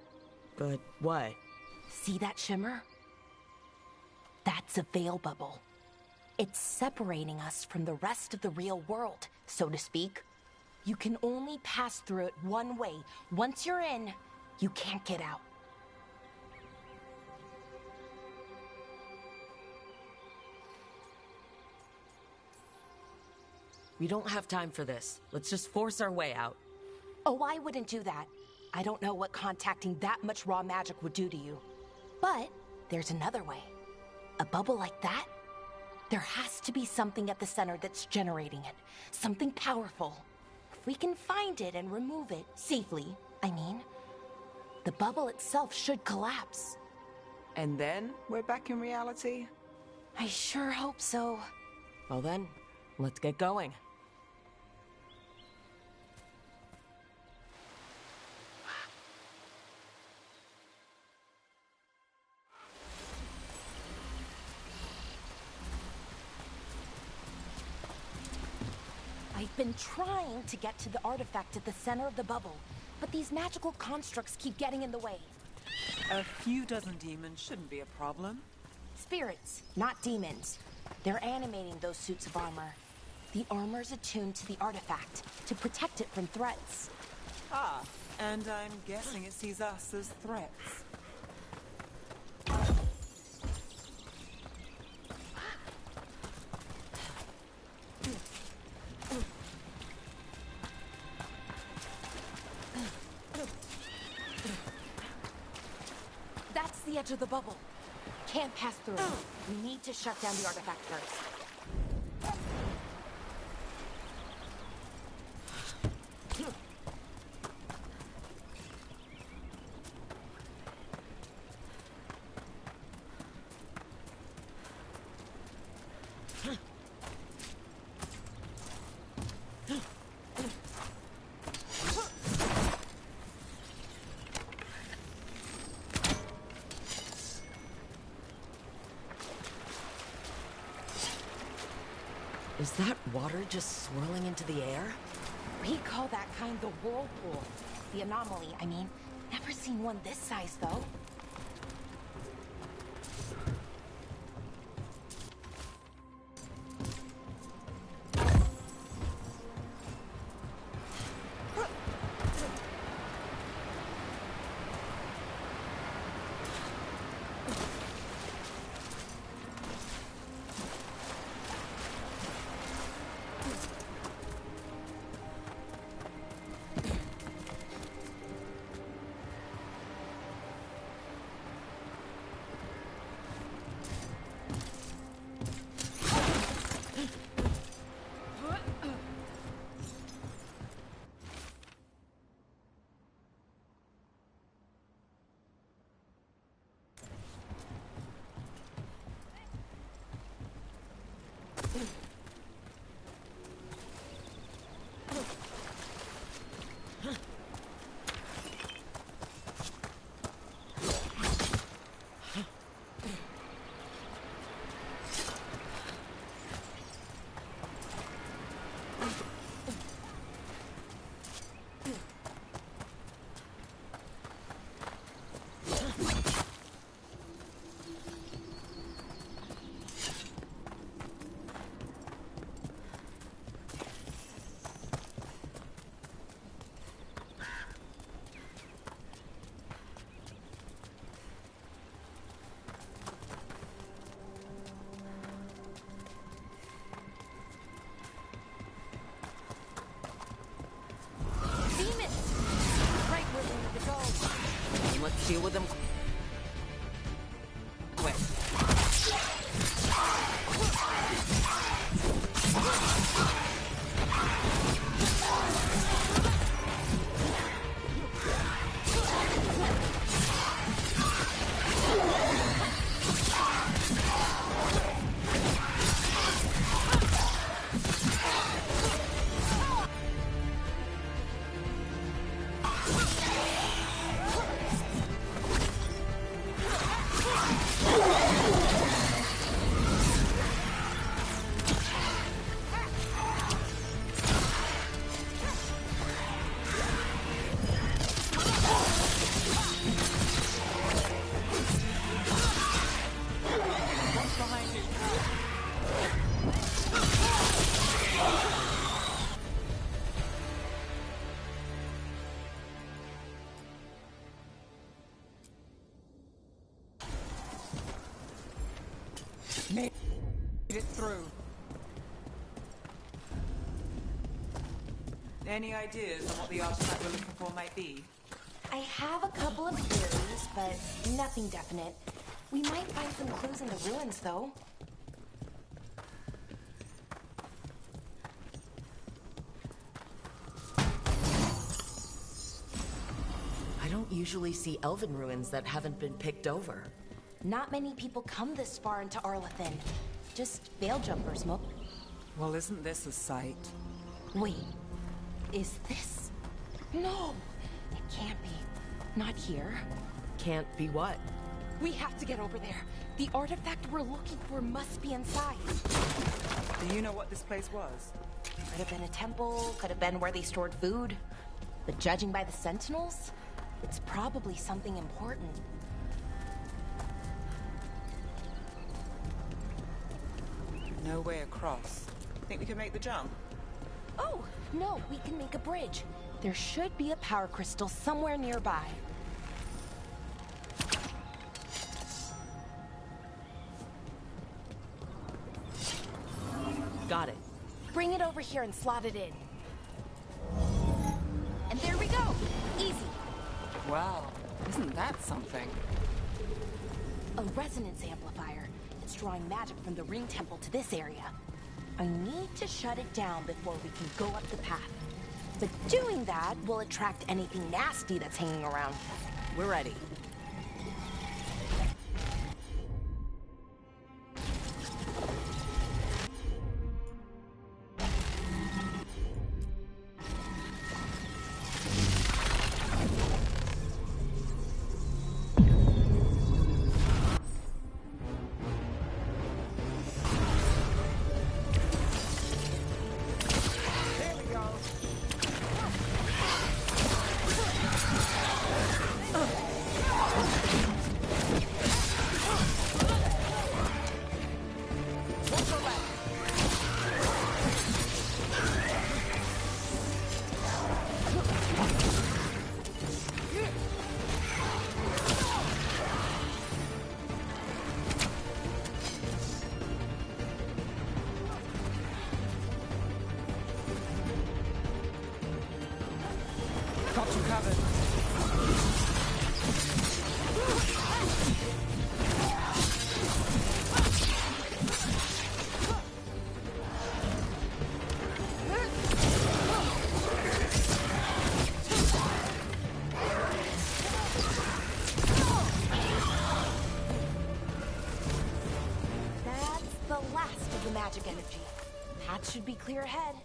But what? See that shimmer? That's a veil bubble. It's separating us from the rest of the real world, so to speak. You can only pass through it one way. Once you're in, you can't get out. We don't have time for this. Let's just force our way out. Oh, I wouldn't do that. I don't know what contacting that much raw magic would do to you. But there's another way. A bubble like that? There has to be something at the center that's generating it. Something powerful. If we can find it and remove it, safely, I mean, the bubble itself should collapse. And then we're back in reality? I sure hope so. Well then, let's get going. I've been trying to get to the artifact at the center of the bubble, but these magical constructs keep getting in the way. A few dozen demons shouldn't be a problem. Spirits, not demons. They're animating those suits of armor. The armor's attuned to the artifact to protect it from threats. Ah, and I'm guessing it sees us as threats. That's the edge of the bubble. Can't pass through. We need to shut down the artifact first. Is that water just swirling into the air? We call that kind the whirlpool. The anomaly, I mean. Never seen one this size, though. Let's deal with them quick. Get it through. Any ideas on what the artifact we're looking for might be? I have a couple of theories, but nothing definite. We might find some clues in the ruins, though. I don't usually see elven ruins that haven't been picked over. Not many people come this far into Arlathan. Just veil jumpers, Mook. Well, isn't this a sight? Wait, is this? No, it can't be. Not here. Can't be what? We have to get over there. The artifact we're looking for must be inside. Do you know what this place was? Could have been a temple, could have been where they stored food. But judging by the sentinels, it's probably something important. No way across. Think we can make the jump? Oh, no, we can make a bridge. There should be a power crystal somewhere nearby. Got it. Bring it over here and slot it in. And there we go. Easy. Wow, isn't that something? A resonance amplifier. It's drawing magic from the ring temple to this area. I need to shut it down before we can go up the path. But doing that will attract anything nasty that's hanging around. We're ready. Got you covered. That's the last of the magic energy. Path should be clear ahead.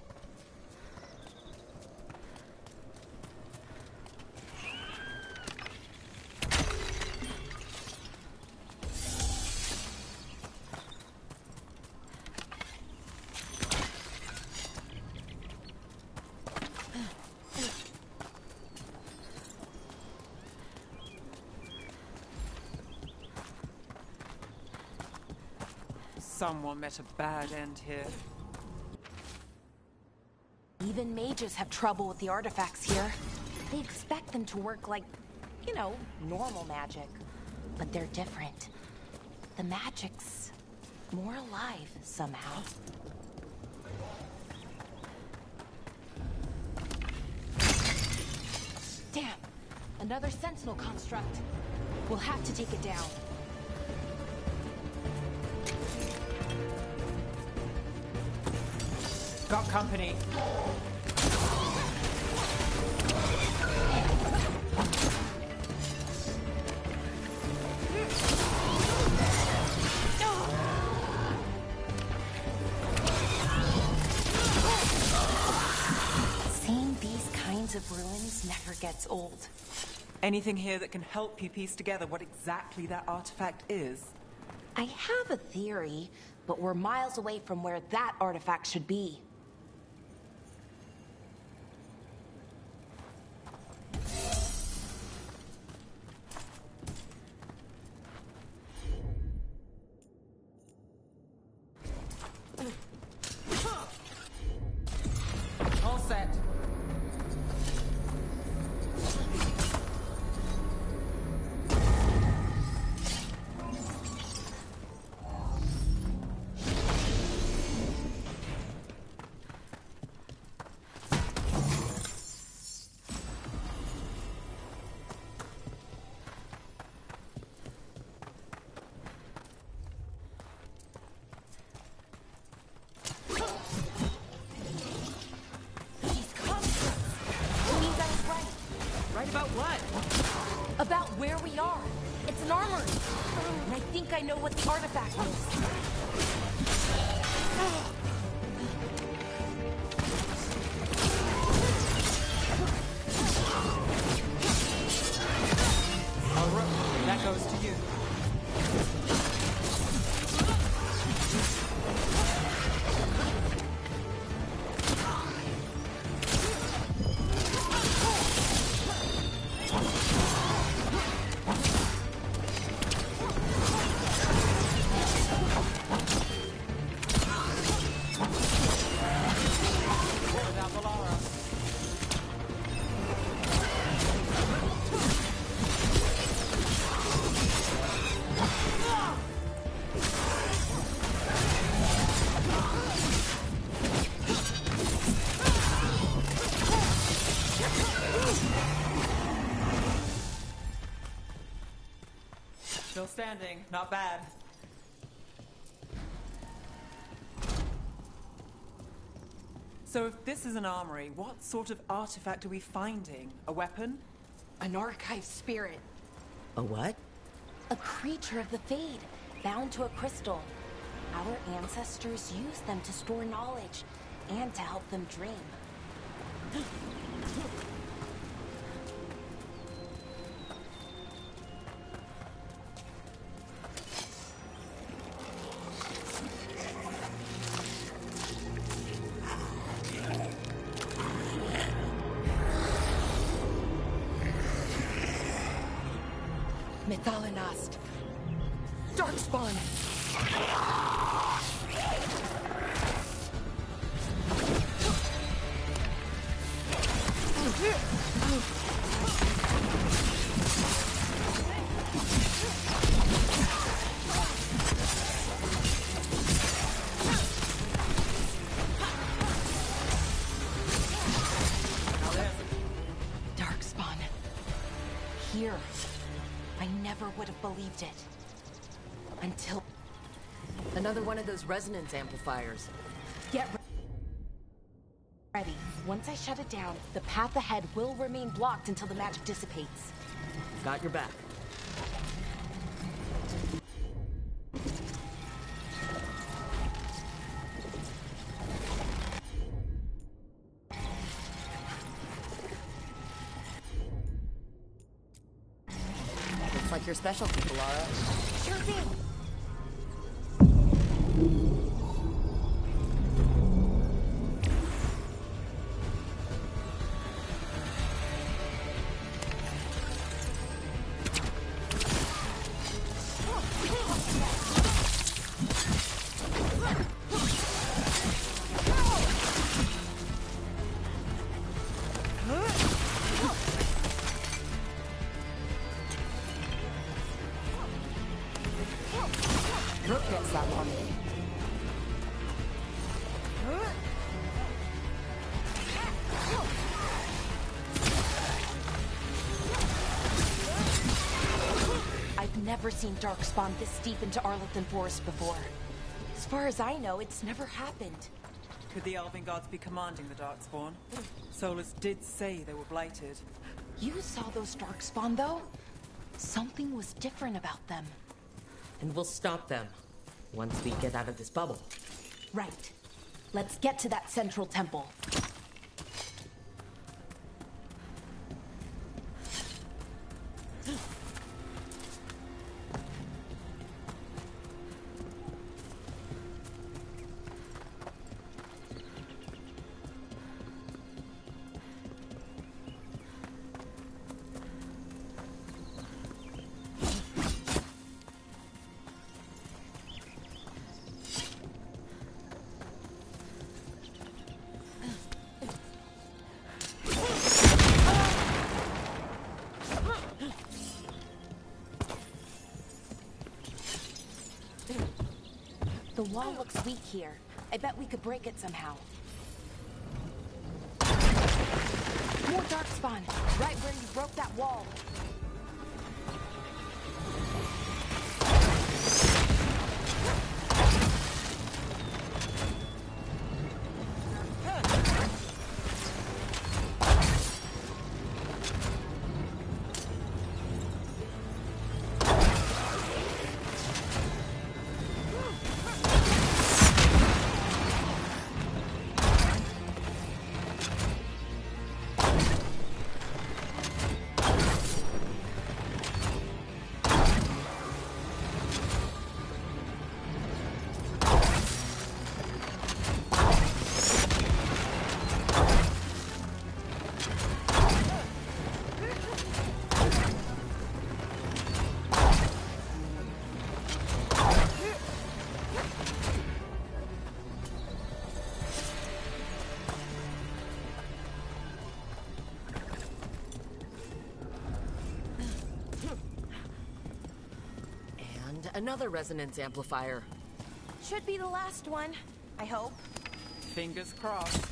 Someone met a bad end here. Even mages have trouble with the artifacts here. They expect them to work like, you know, normal magic. But they're different. The magic's more alive somehow. Damn! Another sentinel construct. We'll have to take it down. Got company. Seeing these kinds of ruins never gets old. Anything here that can help you piece together what exactly that artifact is? I have a theory, but we're miles away from where that artifact should be. All set. think I know what the artifact is. All right, that goes to you. Still standing, not bad. So if this is an armory, what sort of artifact are we finding? A weapon? An archive spirit. A what? A creature of the Fade, bound to a crystal. Our ancestors used them to store knowledge and to help them dream. Mythalinast. Darkspawn. Darkspawn. Here. I never would have believed it. Until... Another one of those resonance amplifiers. Get ready. Once I shut it down, the path ahead will remain blocked until the magic dissipates. Got your back. Looks like your specialty, Lara. Sure thing. Brooke gets that one. I've never seen Darkspawn this deep into Arlington Forest before. As far as I know, it's never happened. Could the Elven Gods be commanding the Darkspawn? Solus did say they were blighted. You saw those Darkspawn, though? Something was different about them. And we'll stop them once we get out of this bubble. Right. Let's get to that central temple. The wall looks weak here. I bet we could break it somehow. More Darkspawn, right where you broke that wall. Another resonance amplifier. Should be the last one, I hope. Fingers crossed.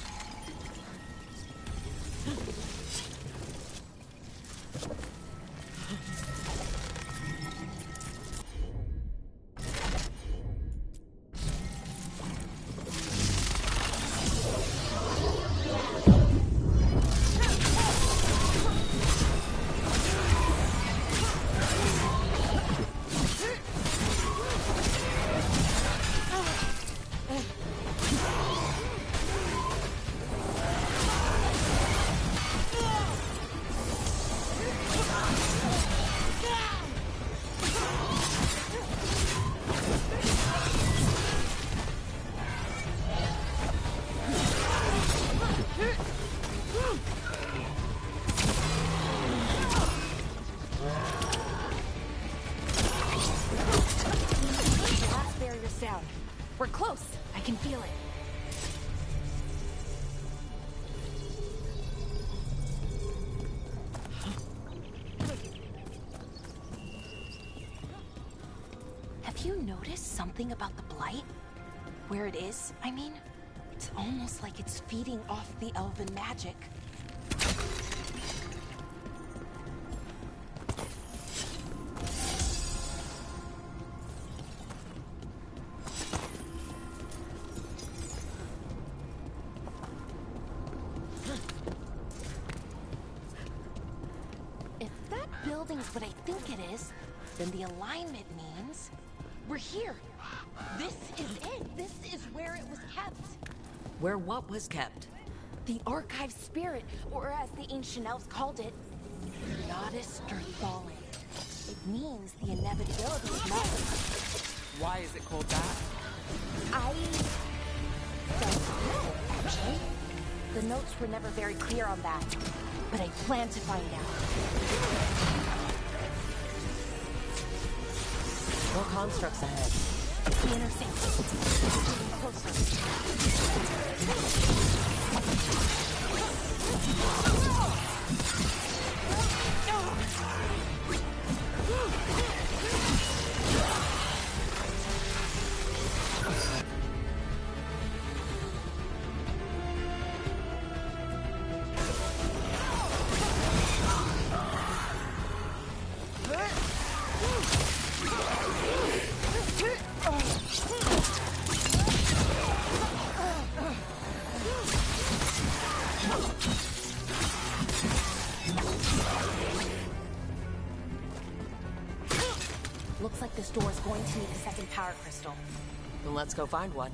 We're close. I can feel it. Have you noticed something about the blight? Where it is, I mean? It's almost like it's feeding off the elven magic. Building's what I think it is, then the alignment means we're here. This is it. This is where it was kept. Where what was kept? The archive spirit, or as the ancient elves called it, Goddess Fallen. It means the inevitability of life. Why is it called that? I don't know, actually. The notes were never very clear on that, but I plan to find out. More constructs ahead. The interface. Looks like this door is going to need a second power crystal. Then let's go find one.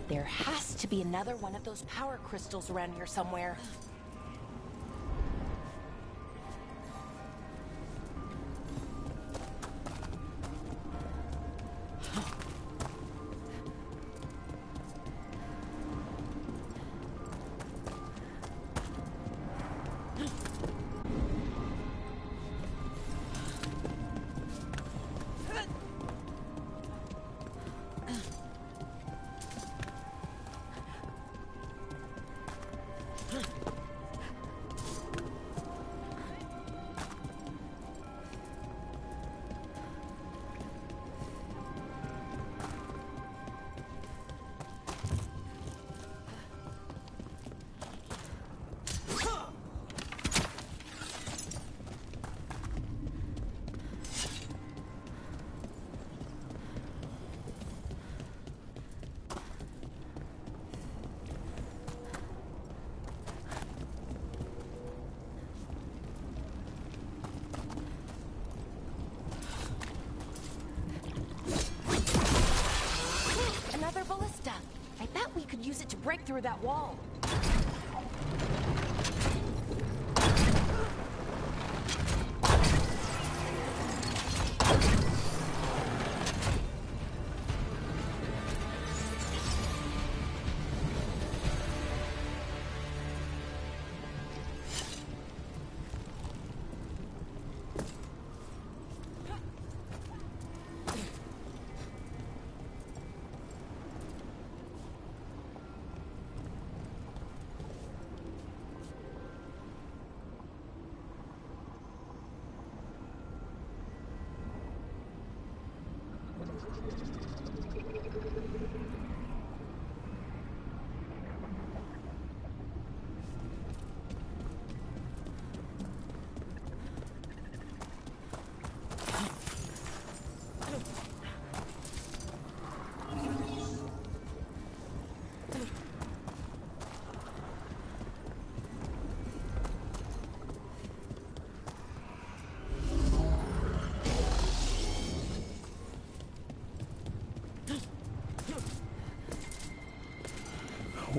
There has to be another one of those power crystals around here somewhere. through that wall.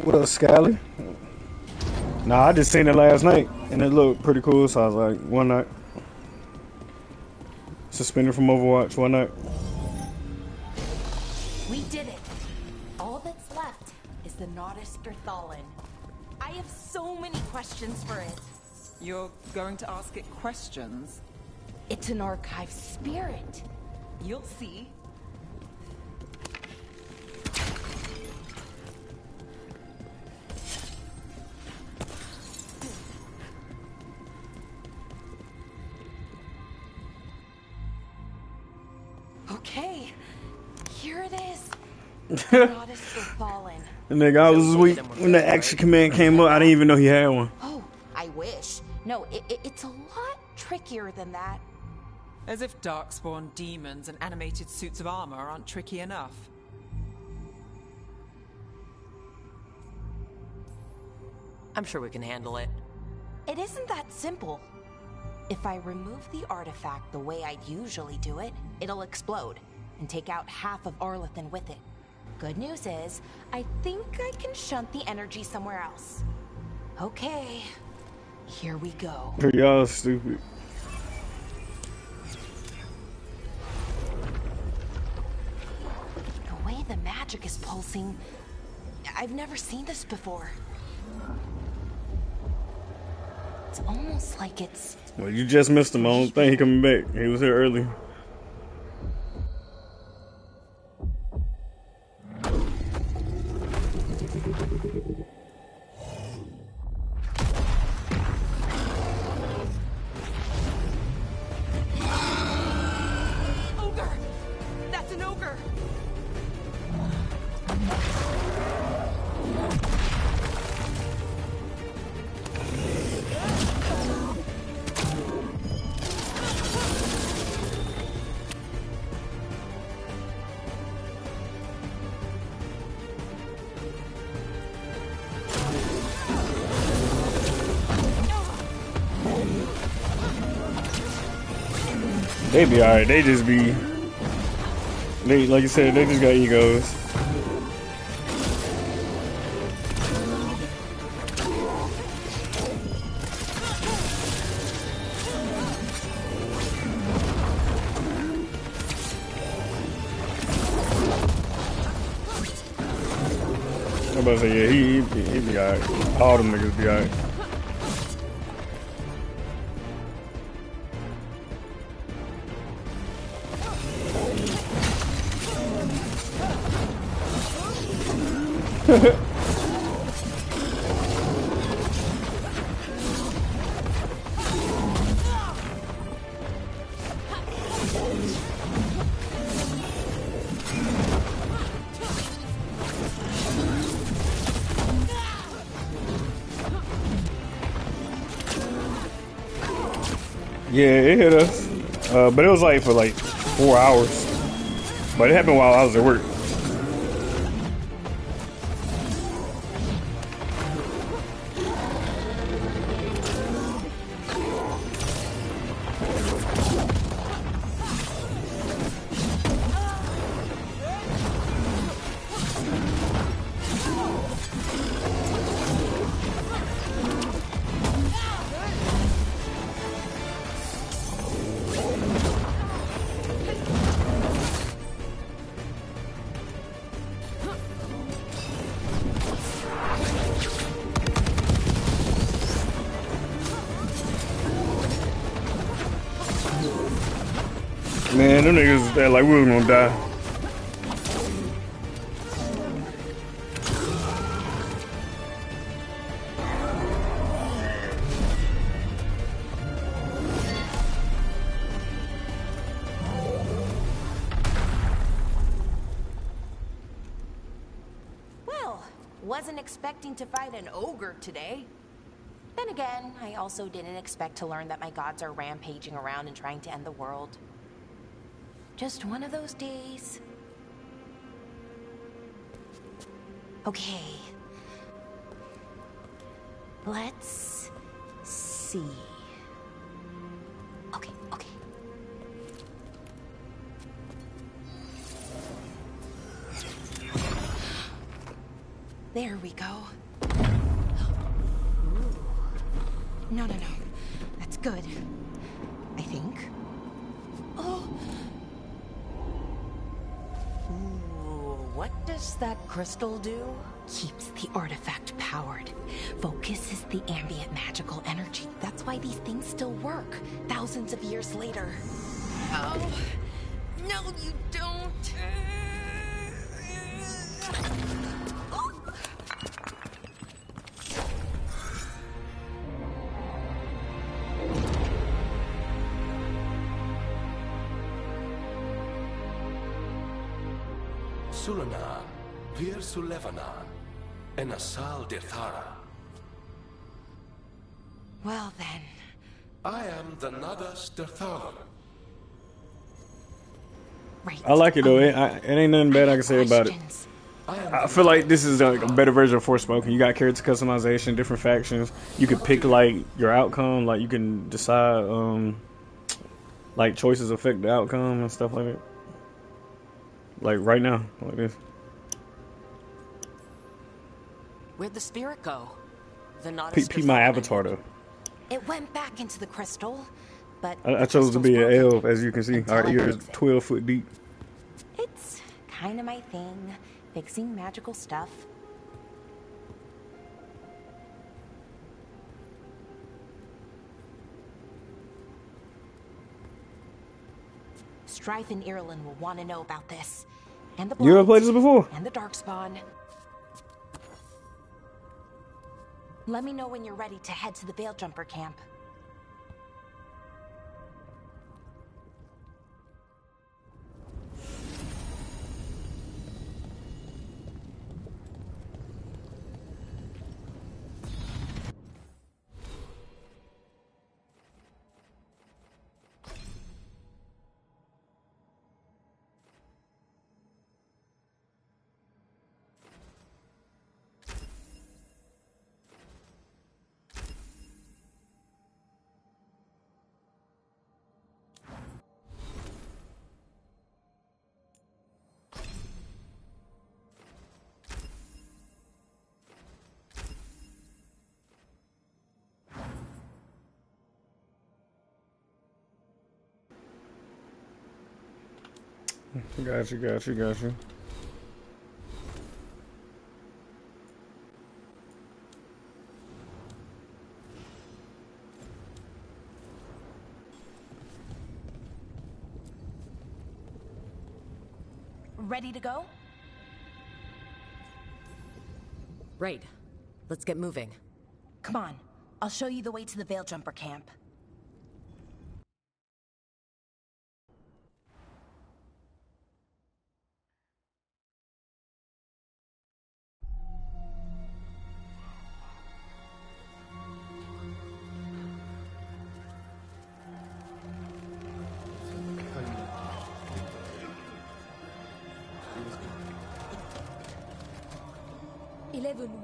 What up, Scally? Nah, I just seen it last night, and it looked pretty cool, so I was like, one night. Suspended from Overwatch, one night. We did it. All that's left is the Nodus Berthalin. I have so many questions for it. You're going to ask it questions? It's an archive spirit. You'll see. Okay, here it is. Nodus Berthalin. Nigga, I was weak when the action command came up. I didn't even know he had one. Oh, I wish. No, it's a lot trickier than that. As if darkspawn demons and animated suits of armor aren't tricky enough. I'm sure we can handle it. It isn't that simple. If I remove the artifact the way I'd usually do it, it'll explode and take out half of Arlethan with it. Good news is, I think I can shunt the energy somewhere else. Okay, here we go. Y'all stupid. The way the magic is pulsing, I've never seen this before. It's almost like it's... Well, you just missed him. I don't think he coming back. He was here early. Ogre! That's an ogre! They be alright. They just be... They, like you said, they just got egos. I'm about to say, yeah, he be alright. All them niggas be alright. Yeah, it hit us. But it was like for like 4 hours. But it happened while I was at work. Man, them niggas was there like we was gonna die. Well, wasn't expecting to fight an ogre today. Then again, I also didn't expect to learn that my gods are rampaging around and trying to end the world. Just one of those days. Okay. Let's see. Okay. There we go. No. That's good. I think. Oh. Ooh, what does that crystal do? Keeps the artifact powered. Focuses the ambient magical energy. That's why these things still work, thousands of years later. Oh. No, you don't. Sulana, Vir Sulevana, and Asal Dithara. Well then. I am the Nadas Dirthalan. Right. I like it though. It ain't nothing bad I can say about it. I feel like this is like a better version of Forspoken. You got character customization, different factions. You can pick like your outcome. Like you can decide like choices affect the outcome and stuff like that. Like right now, like this. Where'd the spirit go? The not Peep my avatar though. It went back into the crystal, but I chose to be an elf, as you can see. Our ears 12 foot deep. It's kind of my thing, fixing magical stuff. Strife and Ireland will want to know about this. And the You ever played this before? And the Darkspawn. Let me know when you're ready to head to the Veil Jumper camp. Got you. Ready to go? Right. Let's get moving. Come on. I'll show you the way to the Veil Jumper camp.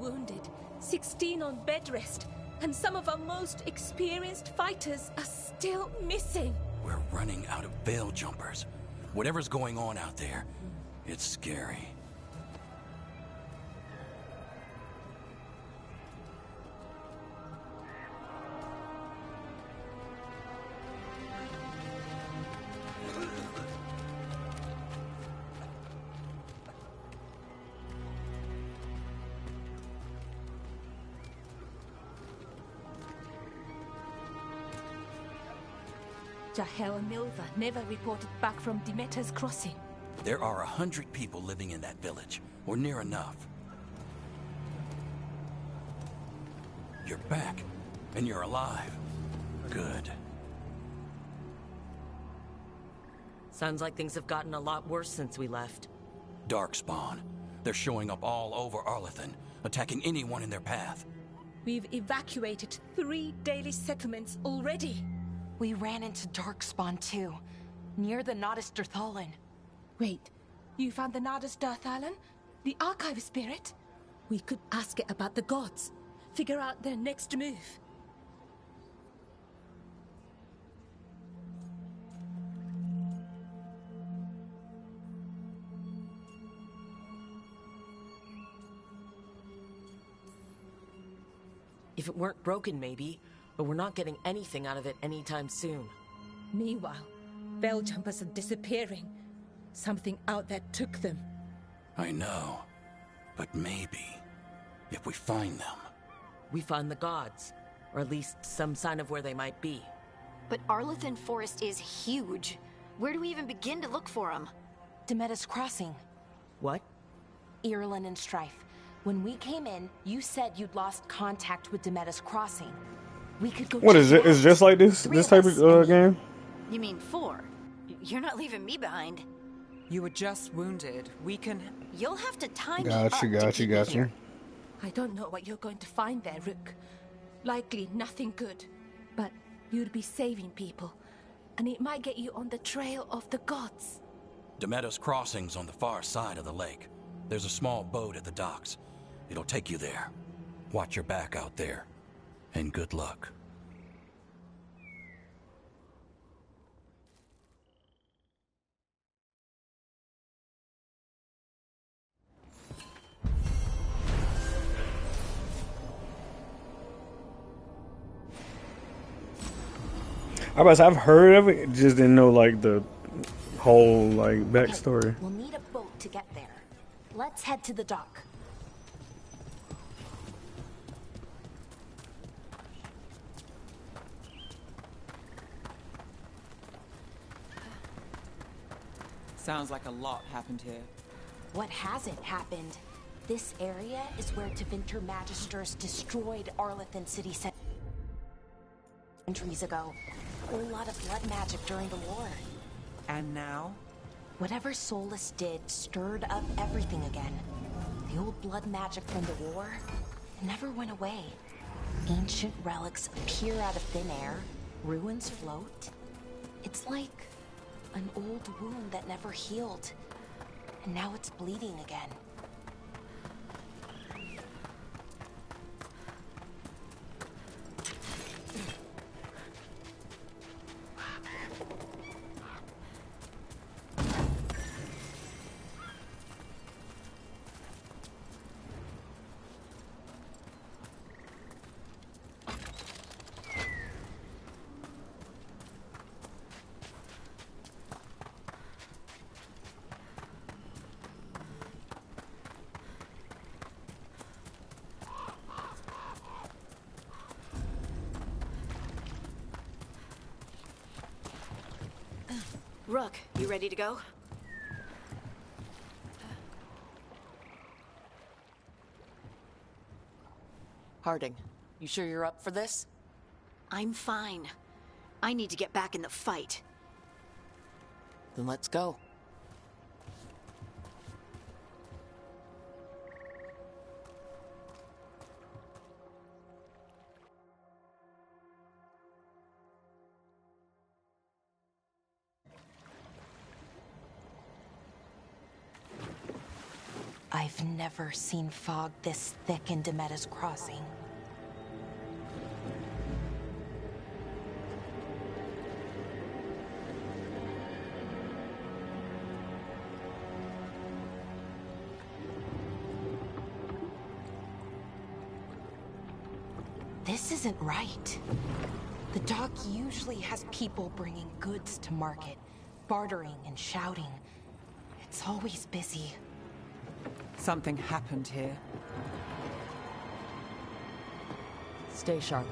Wounded, 16 on bed rest, and some of our most experienced fighters are still missing. We're running out of Veil Jumpers. Whatever's going on out there, it's scary. Jahel and Milva never reported back from Demeter's crossing. There are 100 people living in that village, or near enough. You're back, and you're alive. Good. Sounds like things have gotten a lot worse since we left. Darkspawn. They're showing up all over Arlethan, attacking anyone in their path. We've evacuated 3 daily settlements already. We ran into Darkspawn too, near the Nodus Dirthalan. Wait, you found the Nodus Dirthalan? The Archive Spirit? We could ask it about the gods. Figure out their next move. If it weren't broken, maybe, but we're not getting anything out of it anytime soon. Meanwhile, Veil Jumpers are disappearing. Something out there took them. I know, but maybe, if we find them... We find the gods, or at least some sign of where they might be. But Arlethan Forest is huge. Where do we even begin to look for them? Demeter's Crossing. What? Irulan and Strife. When we came in, you said you'd lost contact with Demeter's Crossing. We could go. What is it? It's just like this type of game? You mean 4? You're not leaving me behind. You were just wounded. We can... You'll have to time me Got up you, to got you, keep me got you. here. I don't know what you're going to find there, Rook. Likely nothing good. But you'd be saving people. And it might get you on the trail of the gods. Demeter's Crossing's on the far side of the lake. There's a small boat at the docks. It'll take you there. Watch your back out there. And good luck. I've heard of it, just didn't know like the whole like backstory. We'll need a boat to get there. Let's head to the dock. Sounds like a lot happened here. What hasn't happened? This area is where Tevinter Magisters destroyed Arlethan City centuries ago. A whole lot of blood magic during the war. And now? Whatever Solus did stirred up everything again. The old blood magic from the war never went away. Ancient relics appear out of thin air. Ruins float. It's like an old wound that never healed. And now it's bleeding again. Rook, you ready to go? Harding, you sure you're up for this? I'm fine. I need to get back in the fight. Then let's go. I've never seen fog this thick in Demeter's Crossing. This isn't right. The dock usually has people bringing goods to market, bartering and shouting. It's always busy. Something happened here. Stay sharp.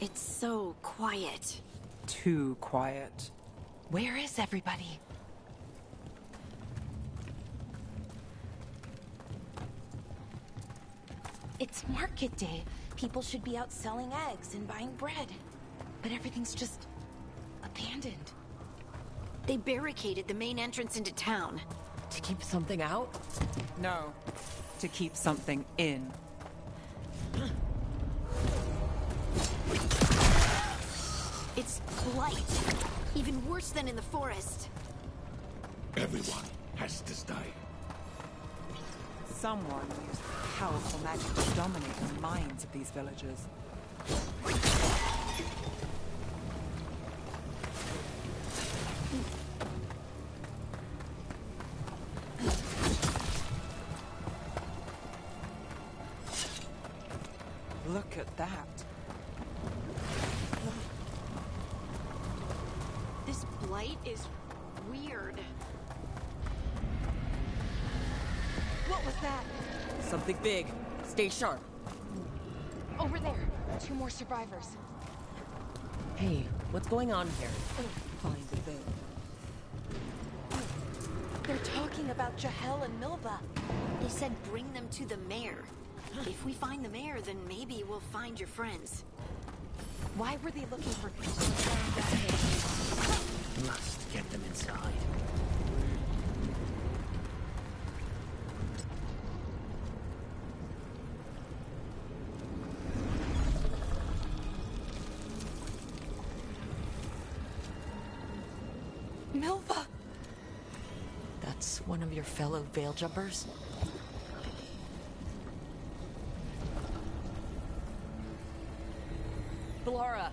It's so quiet. Too quiet. Where is everybody? It's market day. People should be out selling eggs and buying bread. But everything's just abandoned. They barricaded the main entrance into town. To keep something out? No. To keep something in. It's blight. Even worse than in the forest. Everyone has to die. Someone used powerful magic to dominate the minds of these villagers. Look at that. This blight is weird. What was that? Something big. Stay sharp. Over there. 2 more survivors. Hey, what's going on here? Find the thing. They're talking about Jahel and Milva. They said bring them to the mayor. If we find the mayor, then maybe we'll find your friends. Why were they looking for people? Must get them inside. Milva! That's one of your fellow veil jumpers? Laura!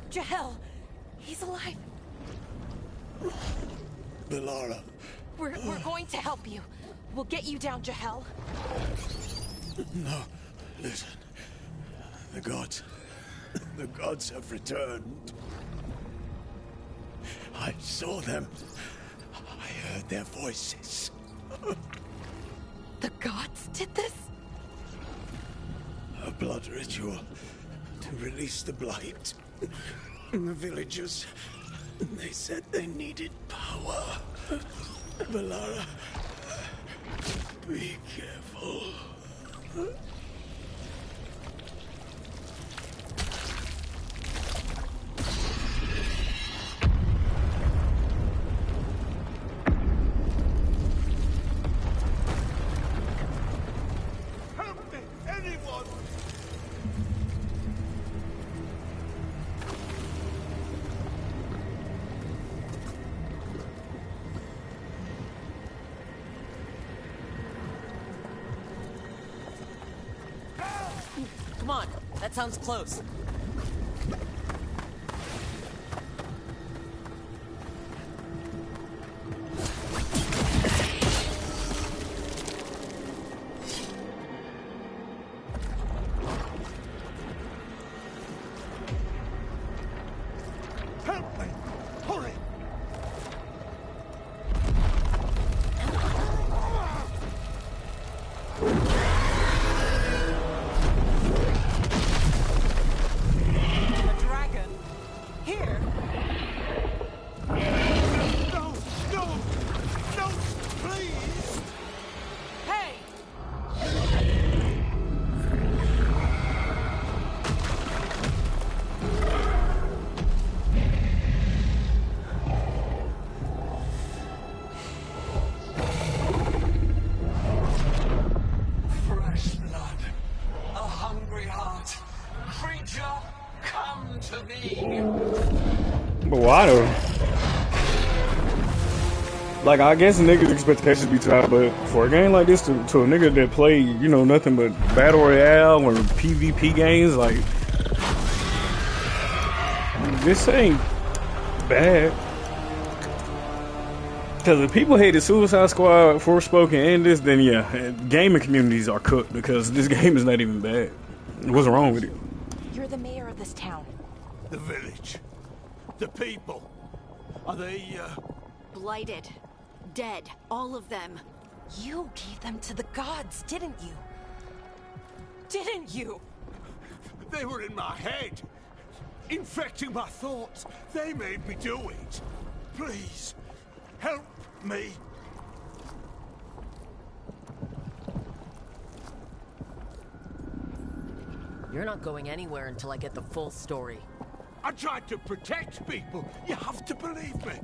Jahel! He's alive! Belara. We're going to help you. We'll get you down, Jahel. No, listen. The gods have returned. I saw them. I heard their voices. The gods did this? A blood ritual to release the blight. And the villagers, they said they needed power. Belara, be careful. Help me, anyone! Come on, that sounds close. Help me! Hurry! A dragon? Here? No! No! No! Please! Hey! Fresh blood. A hungry heart. Creature, come to me. But why though? Like, I guess niggas' expectations be too high, but for a game like this, to a nigga that play, you know, nothing but Battle Royale or PvP games, like, this ain't bad. Because if people hated Suicide Squad, Forspoken, and this, then yeah, gaming communities are cooked because this game is not even bad. What's wrong with it? You're the mayor of this town. The village. The people. Are they, Blighted. Dead. All of them. You gave them to the gods, didn't you? Didn't you? They were in my head, infecting my thoughts. They made me do it. Please, help me. You're not going anywhere until I get the full story. I tried to protect people. You have to believe me.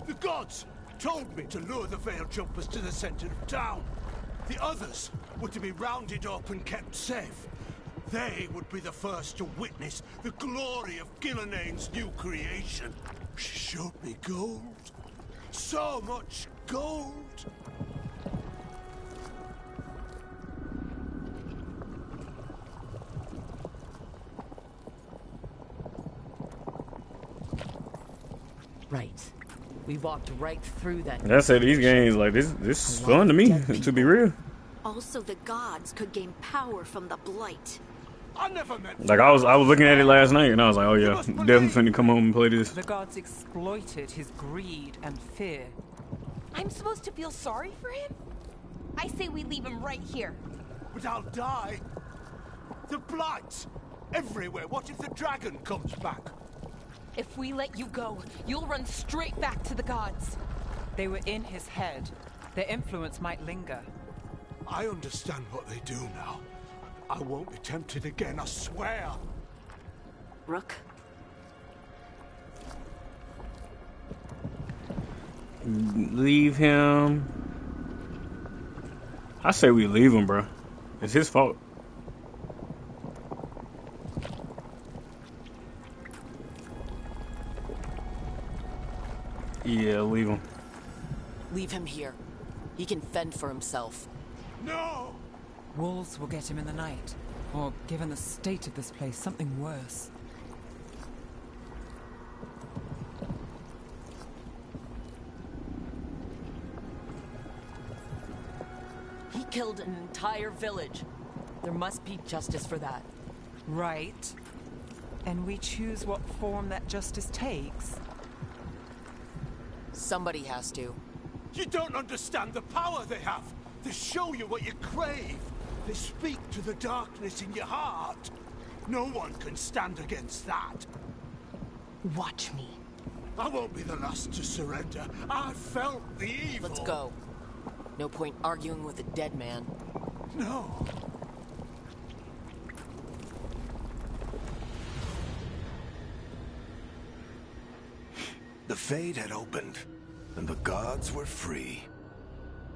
The gods told me to lure the Veil Jumpers to the center of town. The others were to be rounded up and kept safe. They would be the first to witness the glory of Gilnenane's new creation. She showed me gold. So much gold. Right. We walked right through that. That's it. These games, like this is fun to me, to be real. Also, the gods could gain power from the blight. I never meant. Like I was looking at it last night, and I was like, oh yeah, definitely finna come home and play this. The gods exploited his greed and fear. I'm supposed to feel sorry for him? I say we leave him right here. But I'll die. The blight everywhere. What if the dragon comes back? If we let you go, you'll run straight back to the gods. They were in his head. Their influence might linger. I understand what they do now. I won't be tempted again, I swear. Rook? Leave him. I say we leave him, bro. It's his fault. Yeah, leave him. Leave him here. He can fend for himself. No! Wolves will get him in the night. Or, given the state of this place, something worse. He killed an entire village. There must be justice for that. Right. And we choose what form that justice takes. Somebody has to. You don't understand the power they have. They show you what you crave. They speak to the darkness in your heart. No one can stand against that. Watch me. I won't be the last to surrender. I felt the evil. Let's go. No point arguing with a dead man. No. The Fade had opened, and the gods were free.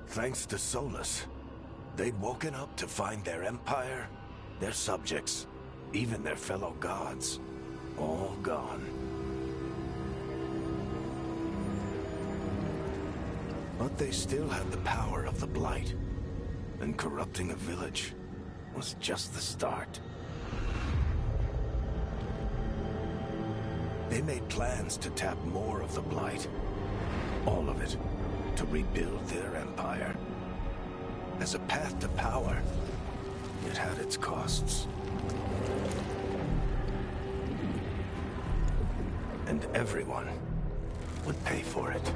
Thanks to Solus, they'd woken up to find their empire, their subjects, even their fellow gods, all gone. But they still had the power of the Blight, and corrupting a village was just the start. They made plans to tap more of the Blight, all of it, to rebuild their empire. As a path to power, it had its costs. And everyone would pay for it.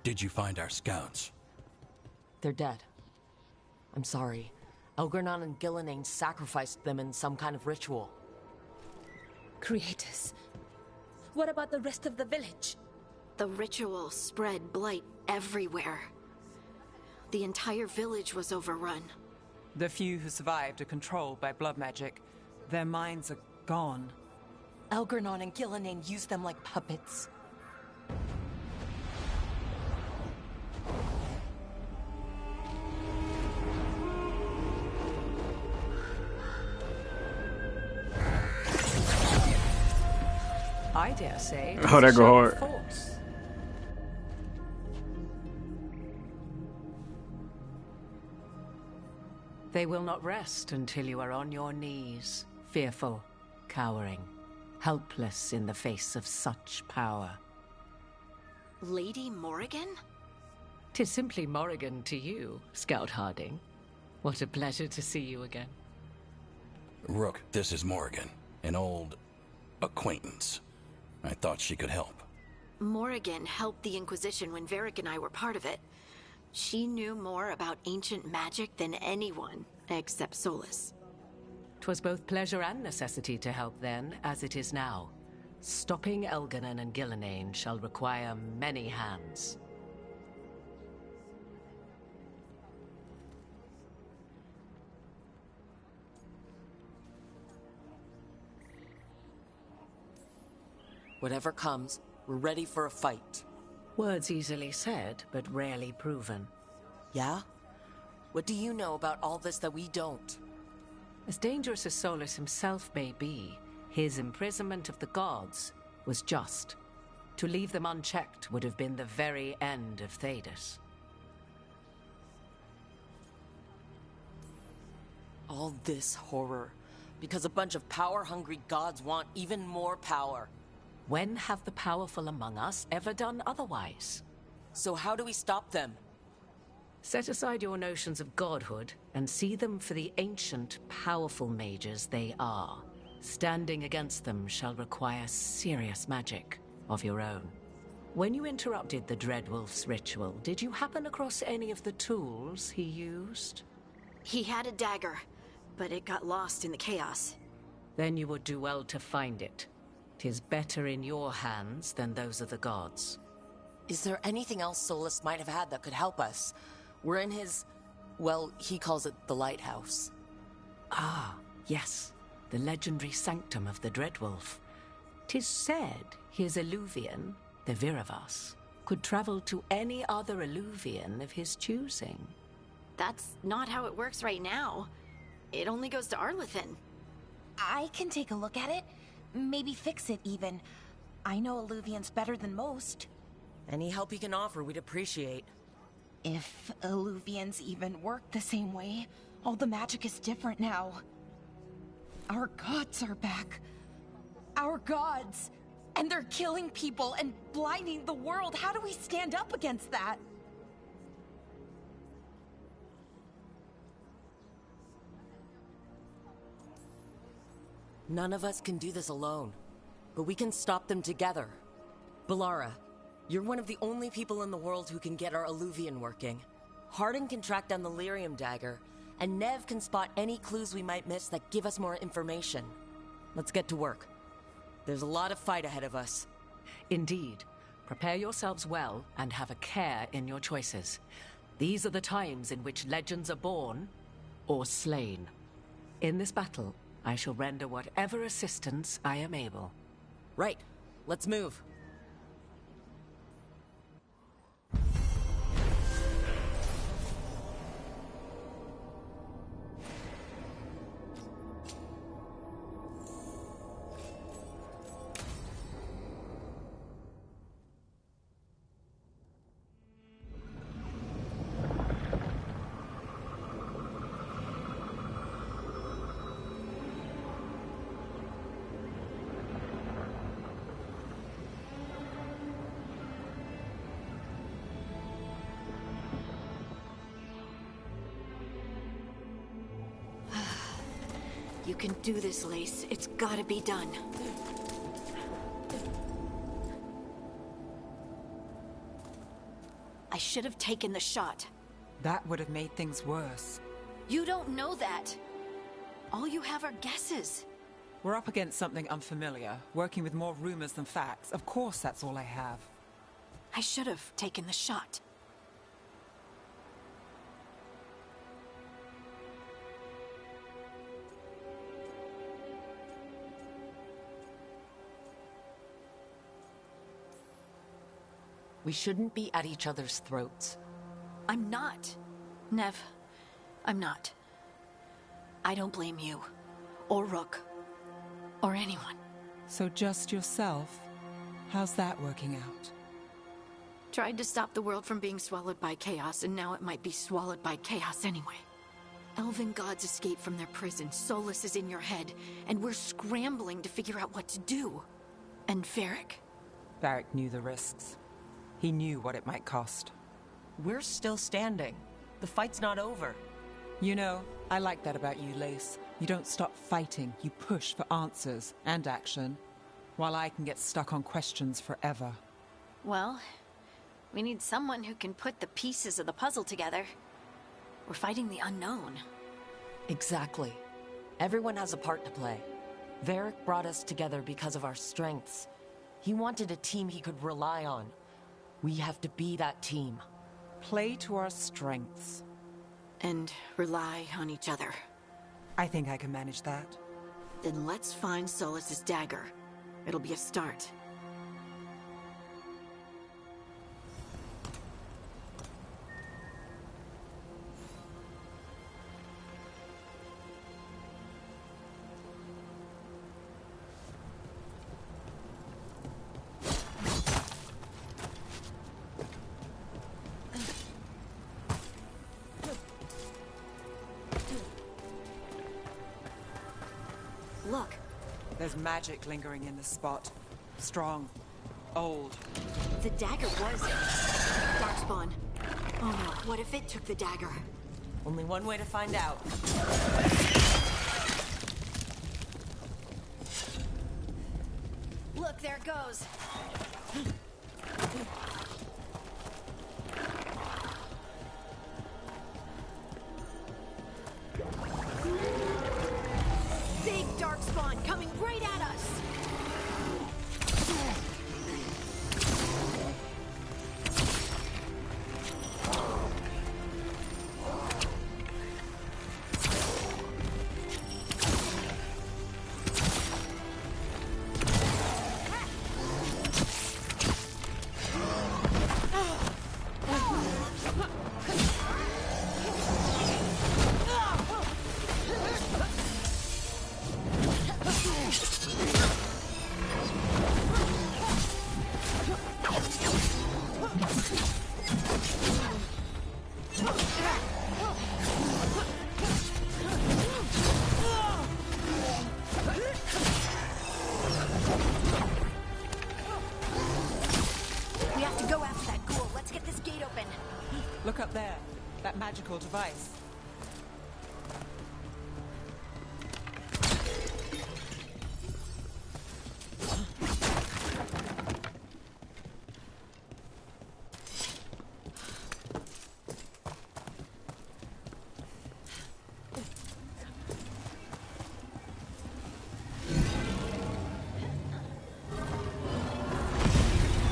Did you find our scouts? They're dead. I'm sorry. Elgar'nan and Gillenane sacrificed them in some kind of ritual. Creators. What about the rest of the village? The ritual spread blight everywhere. The entire village was overrun. The few who survived are controlled by blood magic. Their minds are gone. Elgernon and Gillenane used them like puppets. I dare say. Oh, that go hard. Force. They will not rest until you are on your knees, fearful, cowering, helpless in the face of such power. Lady Morrigan? 'Tis simply Morrigan to you, Scout Harding. What a pleasure to see you again. Rook, this is Morrigan, an old acquaintance. I thought she could help. Morrigan helped the Inquisition when Varric and I were part of it. She knew more about ancient magic than anyone, except Solus. 'Twas both pleasure and necessity to help then, as it is now. Stopping Elgernon and Gillenane shall require many hands. Whatever comes, we're ready for a fight. Words easily said, but rarely proven. Yeah? What do you know about all this that we don't? As dangerous as Solus himself may be, his imprisonment of the gods was just. To leave them unchecked would have been the very end of Thedas. All this horror, because a bunch of power-hungry gods want even more power. When have the powerful among us ever done otherwise? So how do we stop them? Set aside your notions of godhood and see them for the ancient, powerful mages they are. Standing against them shall require serious magic of your own. When you interrupted the Dreadwolf's ritual, did you happen across any of the tools he used? He had a dagger, but it got lost in the chaos. Then you would do well to find it. 'Tis better in your hands than those of the gods. Is there anything else Solus might have had that could help us? We're in his... well, he calls it the lighthouse. Ah, yes. The legendary sanctum of the Dreadwolf. 'Tis said his Illuvian, the Viravas, could travel to any other Illuvian of his choosing. That's not how it works right now. It only goes to Arlethan. I can take a look at it. Maybe fix it, even. I know Illuvians better than most. Any help he can offer, we'd appreciate. If Illuvians even work the same way, all the magic is different now. Our gods are back. Our gods! And they're killing people and blinding the world. How do we stand up against that? None of us can do this alone, but we can stop them together. Balara, you're one of the only people in the world who can get our Illuvian working. Harding can track down the Lyrium dagger, and Nev can spot any clues we might miss that give us more information. Let's get to work. There's a lot of fight ahead of us. Indeed. Prepare yourselves well and have a care in your choices. These are the times in which legends are born or slain. In this battle, I shall render whatever assistance I am able. Right. Let's move. You can do this, Lace. It's gotta be done. I should have taken the shot. That would have made things worse. You don't know that. All you have are guesses. We're up against something unfamiliar, working with more rumors than facts. Of course, that's all I have. I should have taken the shot. We shouldn't be at each other's throats. I'm not. Nev, I'm not. I don't blame you, or Rook, or anyone. So just yourself? How's that working out? Tried to stop the world from being swallowed by chaos, and now it might be swallowed by chaos anyway. Elven gods escaped from their prison, Solus is in your head, and we're scrambling to figure out what to do. And Varric? Varric knew the risks. He knew what it might cost. We're still standing. The fight's not over. You know, I like that about you, Lace. You don't stop fighting, you push for answers and action, while I can get stuck on questions forever. Well, we need someone who can put the pieces of the puzzle together. We're fighting the unknown. Exactly. Everyone has a part to play. Varric brought us together because of our strengths. He wanted a team he could rely on. We have to be that team. Play to our strengths. And rely on each other. I think I can manage that. Then let's find Solus's dagger. It'll be a start. Look. There's magic lingering in this spot. Strong. Old. The dagger was Darkspawn. Oh no, what if it took the dagger? Only one way to find out. Look, there it goes. Big Darkspawn coming right at us. Look up there. That magical device.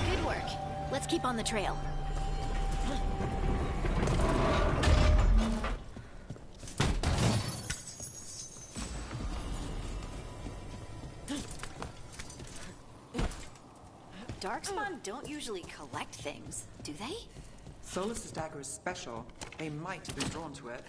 Good work. Let's keep on the trail. Darkspawn don't usually collect things, do they? Solus's dagger is special. They might have been drawn to it.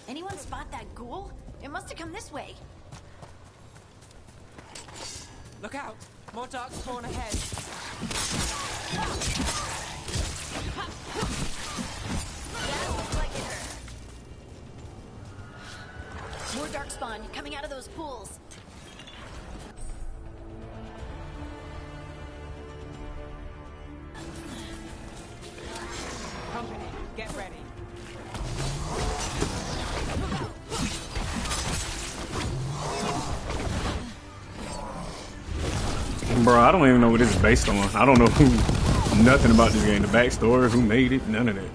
Anyone spot that ghoul? It must have come this way. Look out! More darkspawn ahead. That looks like it hurt. More darkspawn coming out of those pools. Company, get ready. Bro, I don't even know what this is based on. I don't know nothing about this game. The backstory, who made it, none of that.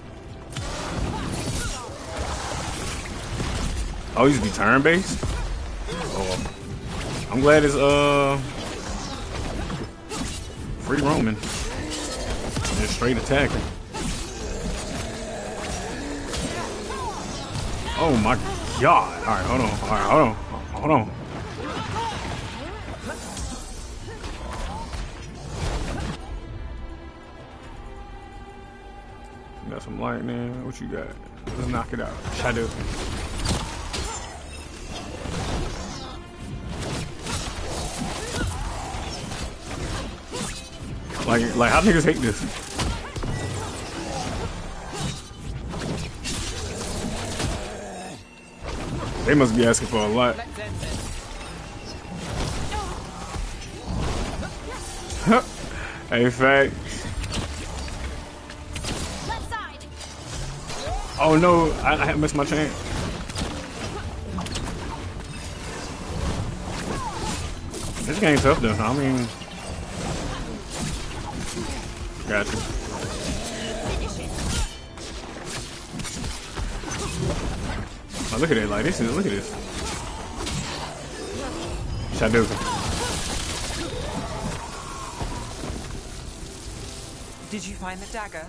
Oh, it used to be turn-based? Oh, I'm glad it's free roaming. Just straight attacking. Oh my god. Alright, hold on. Alright, hold on. Hold on. You got some lightning. What you got? Let's knock it out. Shadow. Like how niggas hate this? They must be asking for a lot. Hey, facts. Oh no, I missed my chance. This game's tough though. I mean, gotcha. Oh, look at it, like this is, look at this. Shadow. Did you find the dagger?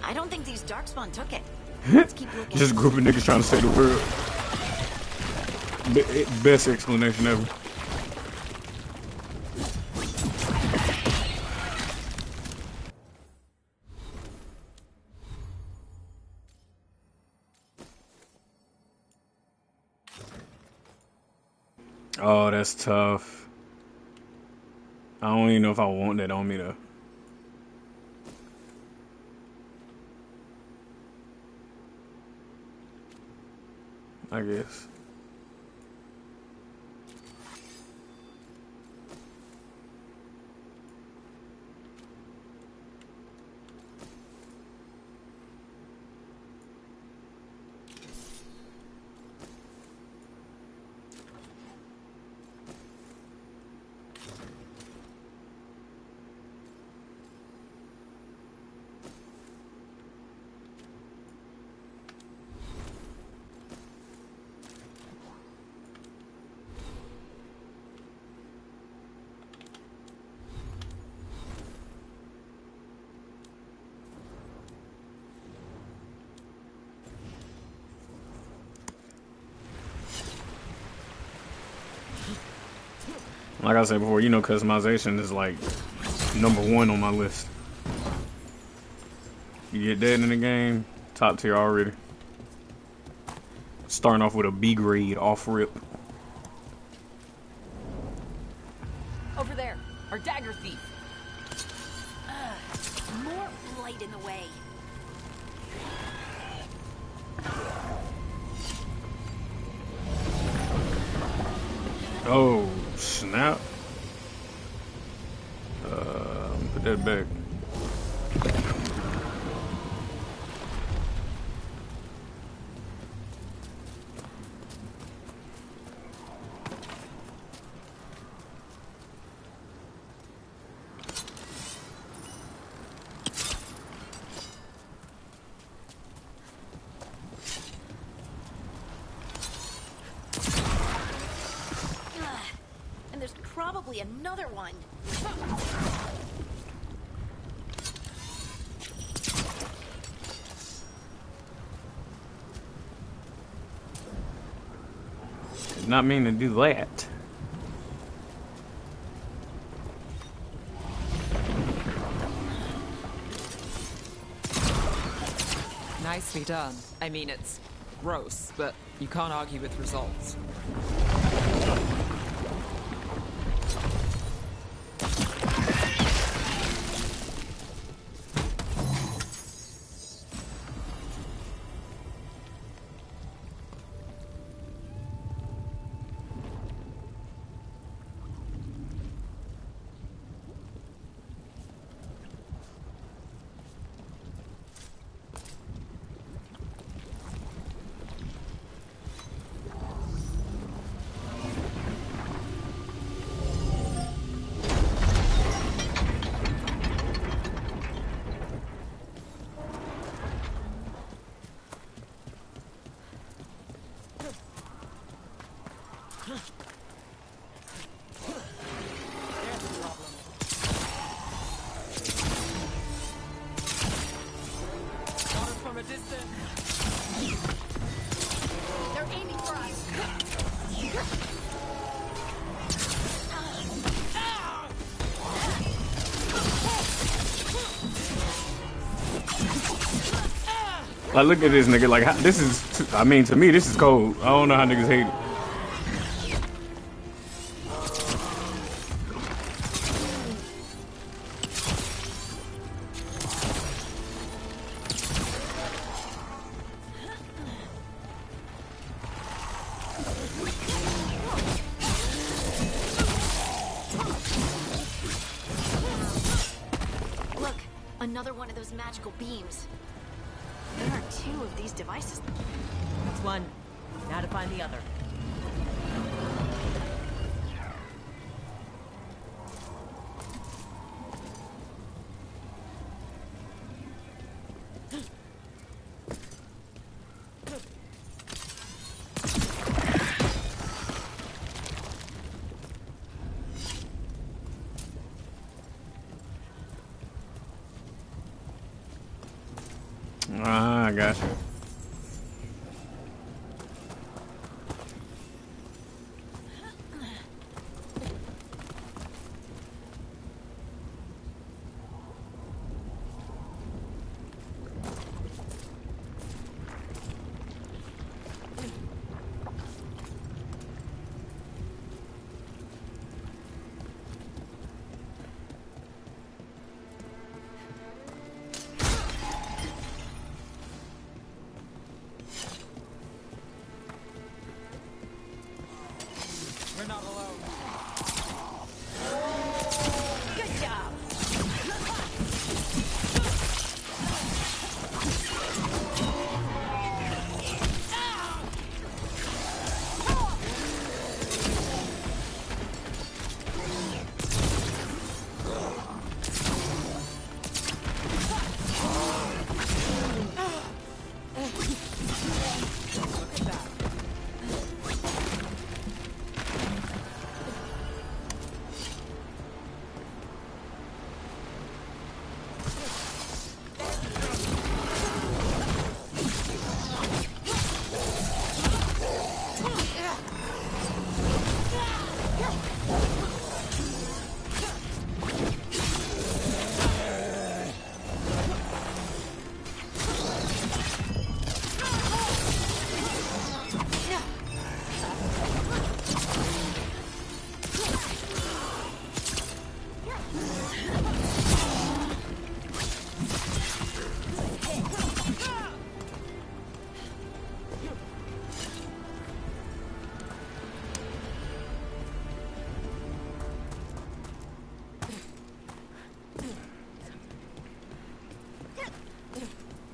I don't think these Darkspawn took it. Let's keep looking. Just a group of niggas trying to save the world. Best explanation ever. Oh, that's tough. I don't even know if I want that on me though. I guess. Like I said before, you know, customization is like #1 on my list. You get that in the game, top tier already. Starting off with a B grade off rip. Over there, our dagger thief. More light in the way. Oh, snap. Put that back. And there's probably another one. Did not mean to do that. Nicely done. I mean, it's gross, but you can't argue with results. Like, look at this nigga. Like, this is, I mean, to me, this is cold. I don't know how niggas hate it. Look, another one of those magical beams. There are two of these devices. That's one. Now to find the other. Ah, I got you. We're not alone. Good job.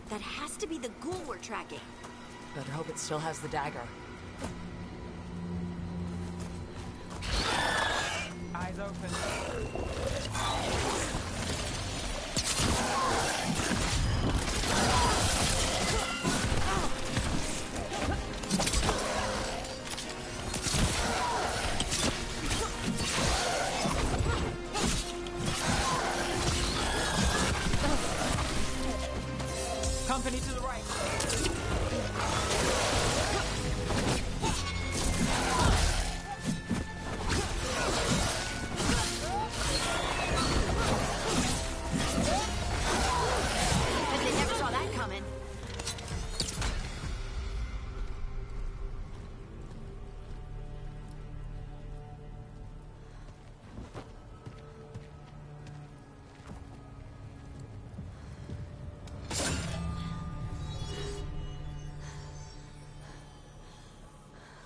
That has to be the ghoul we're tracking. Better hope it still has the dagger. Eyes open. Company to the right. Bet they never saw that coming.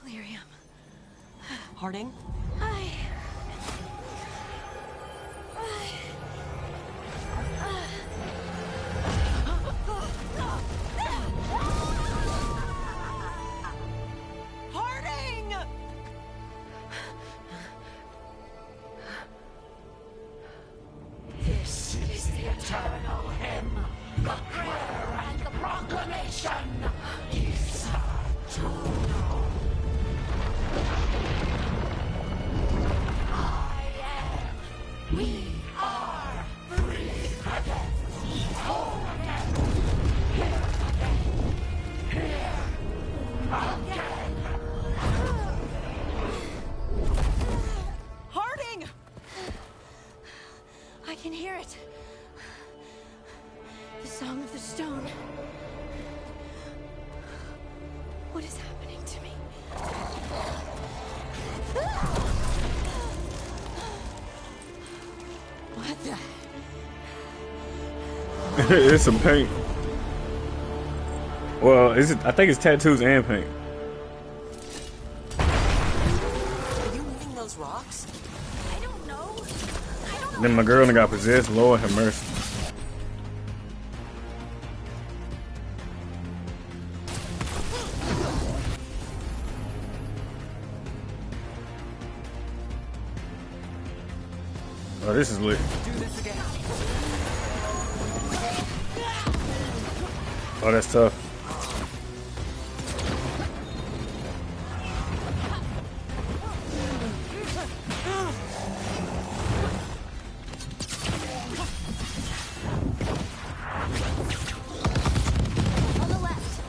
Lyrium. Harding? Harding! This is the eternal hymn, the prayer and the proclamation. Isa Tuno. I am. We are free again. Whole again. Here again. Here again. Harding! I can hear it. The song of the stone. What is happening to me? What the? It's some paint. Well, is it? I think it's tattoos and paint. Are you moving those rocks? I don't know. Then my girl got possessed. Lord have mercy. Oh, this is lit. Oh, that's tough. On the left.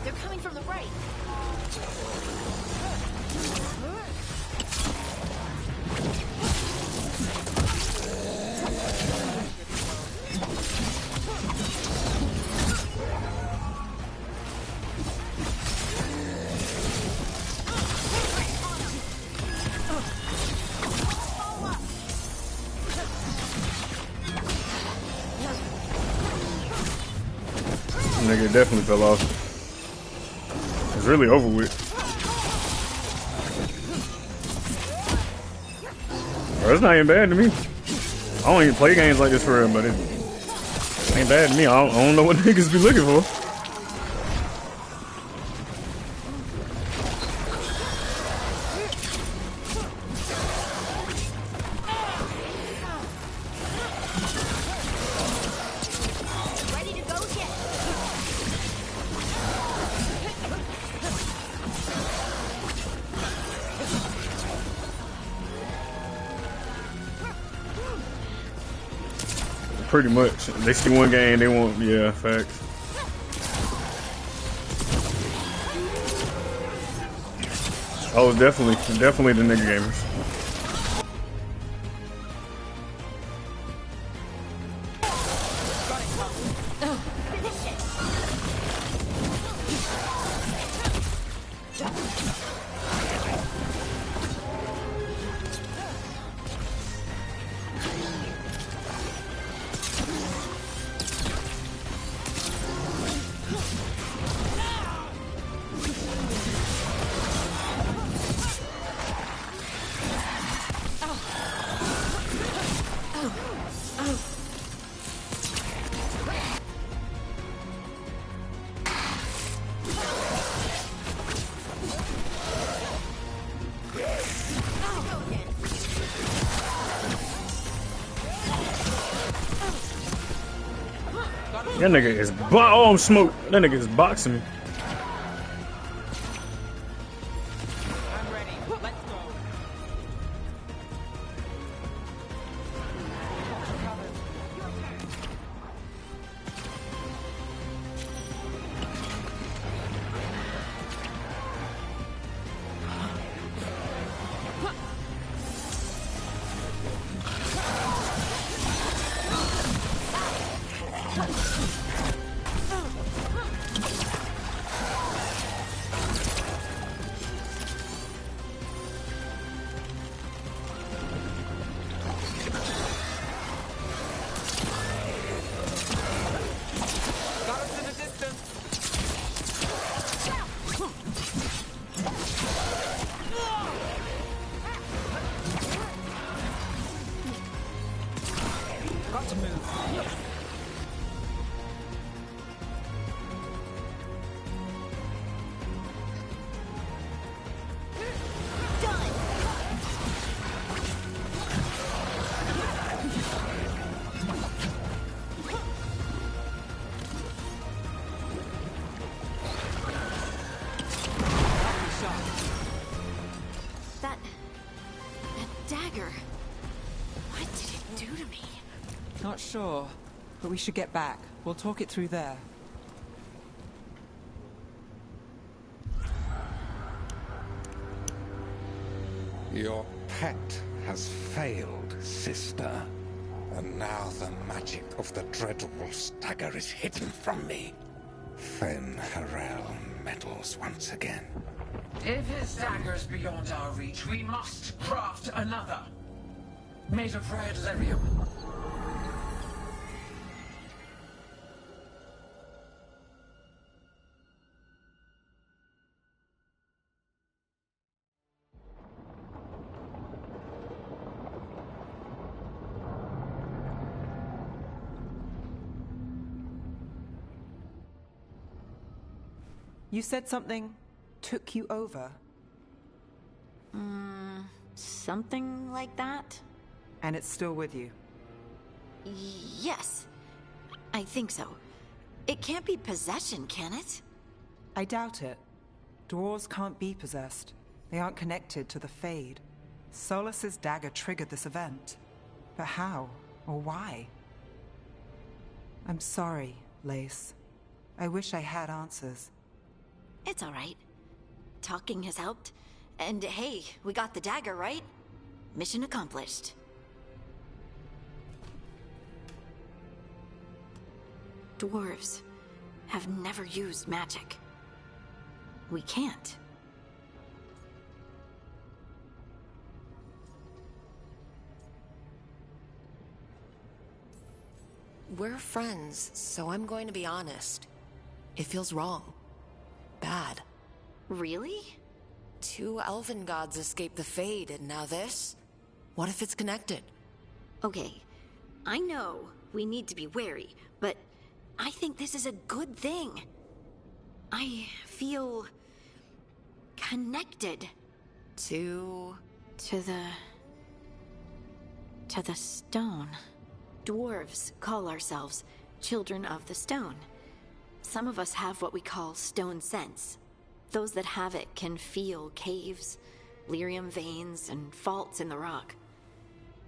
They're coming from the right. Nigga definitely fell off. It's really over with. Bro, it's not even bad to me. I don't even play games like this for real, but it ain't bad to me. I don't know what niggas be looking for. Ready to go yet? Pretty much. They see one game, they want, yeah, facts. Oh, definitely the nigga gamers. That nigga is oh, I'm smoked. That nigga is boxing me. I'm ready. Let's go. Got us in the distance. Got to move. That dagger. What did it do to me? Not sure. but we should get back. We'll talk it through there. Your pet has failed, sister. And now the magic of the dreadful stagger is hidden from me. Fen Harel meddles once again. If his dagger's beyond our reach, we must craft another. Made of red lyrium. You said something took you over? Something like that? And it's still with you? Yes. I think so. It can't be possession, can it? I doubt it. Dwarves can't be possessed. They aren't connected to the Fade. Solus's dagger triggered this event. But how? Or why? I'm sorry, Lace. I wish I had answers. It's all right. Talking has helped. And hey, we got the dagger, right? Mission accomplished. Dwarves have never used magic. We can't. We're friends, so I'm going to be honest. It feels wrong. Bad. Really? 2 elven gods escaped the Fade, and now this? What if it's connected? Okay, I know we need to be wary, but I think this is a good thing. I feel connected. To the stone. Dwarves call ourselves children of the stone. Some of us have what we call stone sense. Those that have it can feel caves, lyrium veins, and faults in the rock.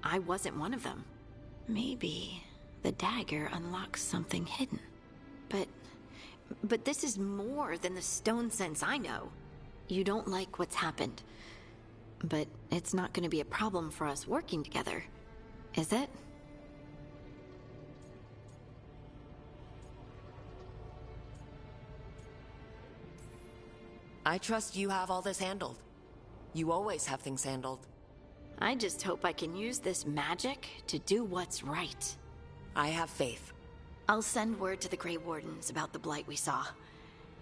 I wasn't one of them. Maybe the dagger unlocks something hidden. But this is more than the stone sense I know. You don't like what's happened. But it's not going to be a problem for us working together, is it? I trust you have all this handled. You always have things handled. I just hope I can use this magic to do what's right. I have faith. I'll send word to the Grey Wardens about the blight we saw.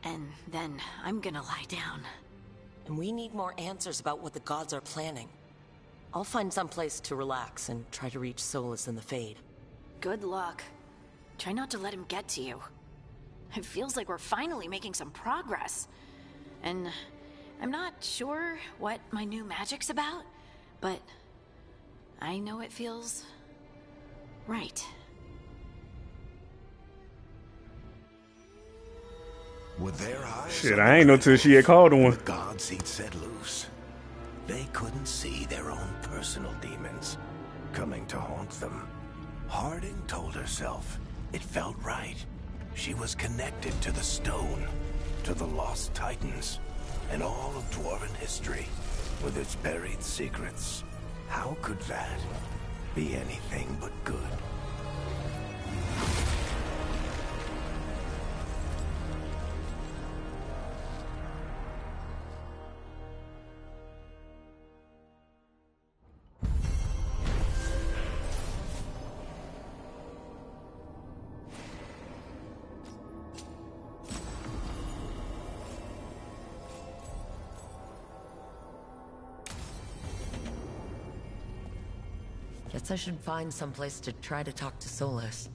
And then I'm gonna lie down. And we need more answers about what the gods are planning. I'll find some place to relax and try to reach Solus in the Fade. Good luck. Try not to let him get to you. It feels like we're finally making some progress. And I'm not sure what my new magic's about, but I know it feels right. With their eyes Shit, I ain't know till she had called one. the gods he'd set loose. They couldn't see their own personal demons coming to haunt them. Harding told herself it felt right. She was connected to the stone, to the lost titans, and all of dwarven history, with its buried secrets. How could that be anything but good? Guess I should find someplace to try to talk to Solus.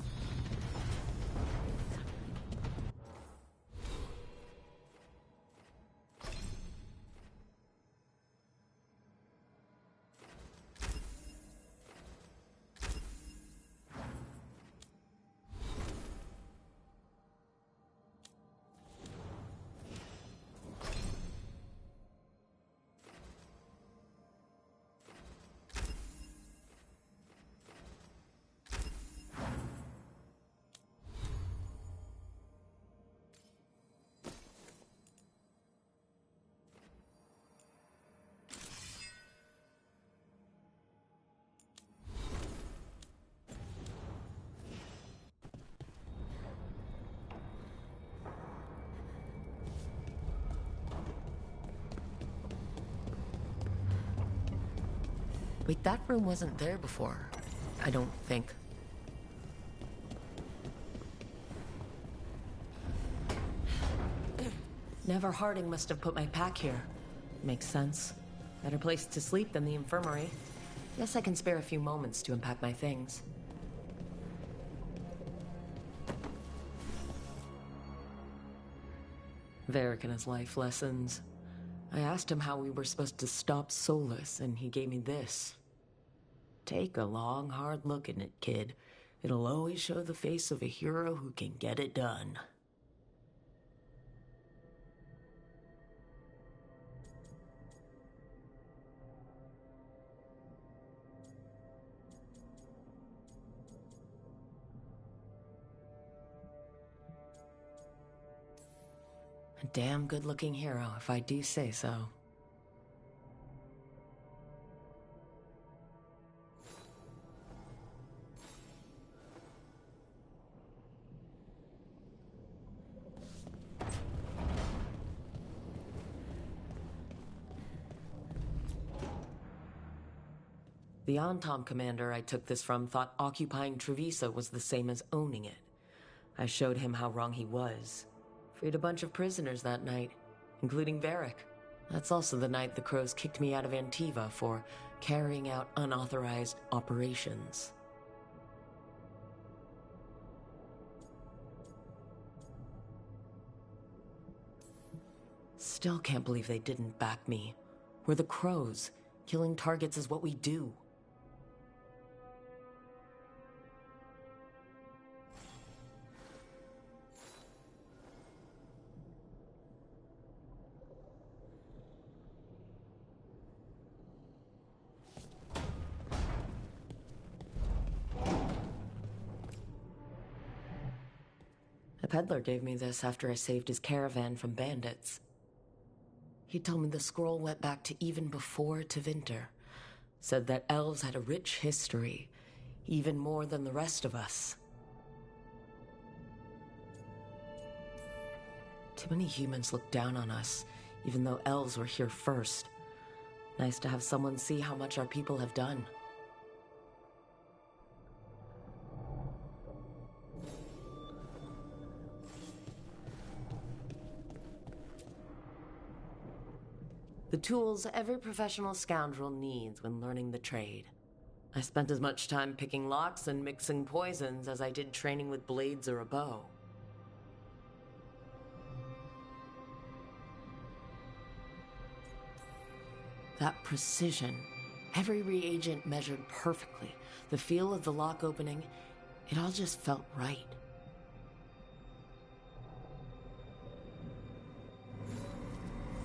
Wait, that room wasn't there before. I don't think. Never Harding must have put my pack here. Makes sense. Better place to sleep than the infirmary. Guess I can spare a few moments to unpack my things. Varric and his life lessons. I asked him how we were supposed to stop Solus, and he gave me this. Take a long, hard look at it, kid. It'll always show the face of a hero who can get it done. A damn good-looking hero, if I do say so. The Antom commander I took this from thought occupying Treviso was the same as owning it. I showed him how wrong he was. Freed a bunch of prisoners that night, including Varric. That's also the night the Crows kicked me out of Antiva for carrying out unauthorized operations. Still can't believe they didn't back me. We're the Crows. Killing targets is what we do. A peddler gave me this after I saved his caravan from bandits. He told me the scroll went back to even before Tevinter. Said that elves had a rich history, even more than the rest of us. Too many humans look down on us, even though elves were here first. Nice to have someone see how much our people have done. The tools every professional scoundrel needs when learning the trade. I spent as much time picking locks and mixing poisons as I did training with blades or a bow. That precision, every reagent measured perfectly, the feel of the lock opening, it all just felt right.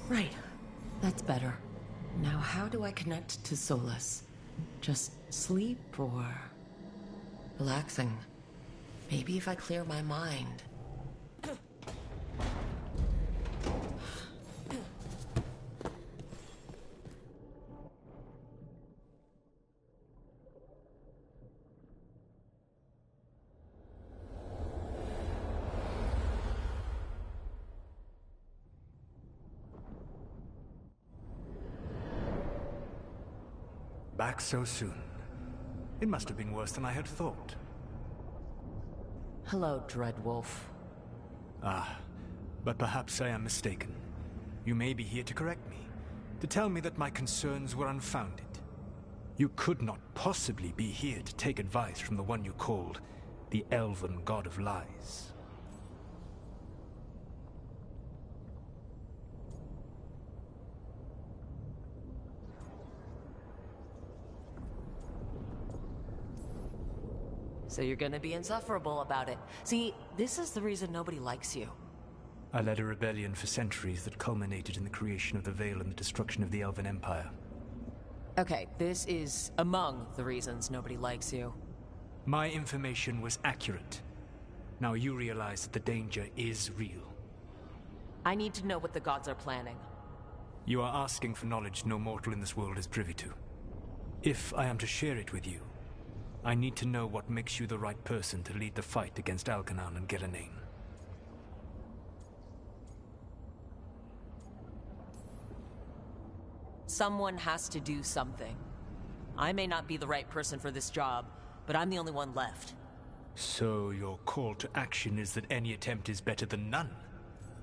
Right. That's better. Now how do I connect to Solus? Just sleep or relaxing? Maybe if I clear my mind. Back so soon. It must have been worse than I had thought. Hello, Dreadwolf. Ah, but perhaps I am mistaken. You may be here to correct me, to tell me that my concerns were unfounded. You could not possibly be here to take advice from the one you called the Elven God of Lies. So you're gonna be insufferable about it. See, this is the reason nobody likes you. I led a rebellion for centuries that culminated in the creation of the Veil and the destruction of the Elven Empire. Okay, this is among the reasons nobody likes you. My information was accurate. Now you realize that the danger is real. I need to know what the gods are planning. You are asking for knowledge no mortal in this world is privy to. If I am to share it with you, I need to know what makes you the right person to lead the fight against Alkanon and Gelanane. Someone has to do something. I may not be the right person for this job, but I'm the only one left. So your call to action is that any attempt is better than none?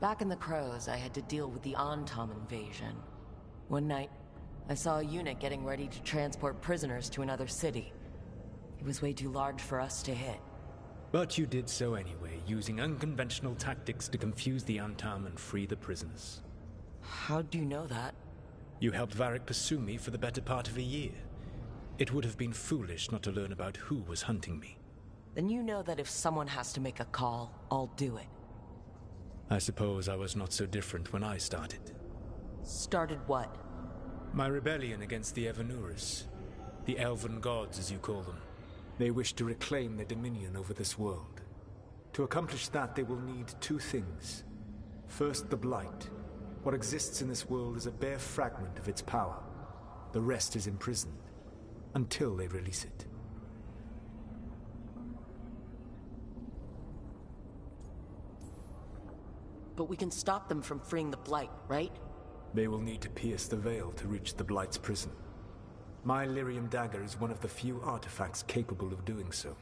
Back in the Crows, I had to deal with the Antom invasion. One night, I saw a unit getting ready to transport prisoners to another city. It was way too large for us to hit. But you did so anyway, using unconventional tactics to confuse the Antam and free the prisoners. How do you know that? You helped Varric pursue me for the better part of a year. It would have been foolish not to learn about who was hunting me. Then you know that if someone has to make a call, I'll do it. I suppose I was not so different when I started. Started what? My rebellion against the Evanuris. The Elven Gods, as you call them. They wish to reclaim their dominion over this world. To accomplish that, they will need two things. First, the Blight. What exists in this world is a bare fragment of its power. The rest is imprisoned, until they release it. But we can stop them from freeing the Blight, right? They will need to pierce the veil to reach the Blight's prison. My Lyrium dagger is one of the few artifacts capable of doing so.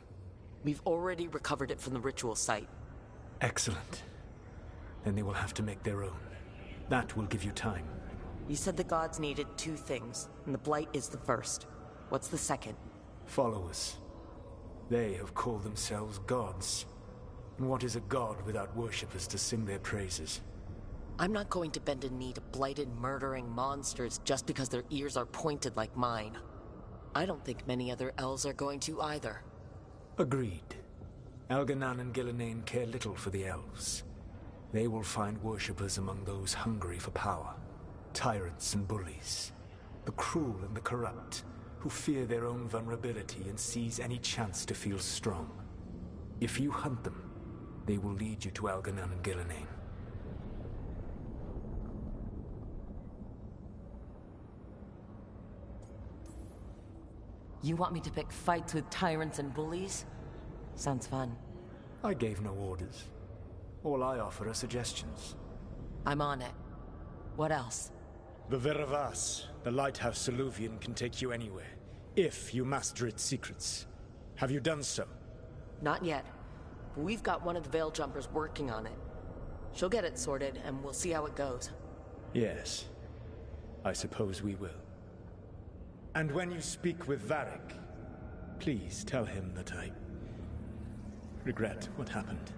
We've already recovered it from the ritual site. Excellent. Then they will have to make their own. That will give you time. You said the gods needed two things, and the Blight is the first. What's the second? Followers. They have called themselves gods. And what is a god without worshippers to sing their praises? I'm not going to bend a knee to blighted, murdering monsters just because their ears are pointed like mine. I don't think many other elves are going to either. Agreed. Elganan and Gillenane care little for the elves. They will find worshippers among those hungry for power. Tyrants and bullies. The cruel and the corrupt, who fear their own vulnerability and seize any chance to feel strong. If you hunt them, they will lead you to Elganan and Gillenane. You want me to pick fights with tyrants and bullies? Sounds fun. I gave no orders. All I offer are suggestions. I'm on it. What else? The Veravas, the lighthouse Soluvian, can take you anywhere, if you master its secrets. Have you done so? Not yet. But we've got one of the Veil Jumpers working on it. She'll get it sorted, and we'll see how it goes. Yes. I suppose we will. And when you speak with Varric, please tell him that I regret what happened.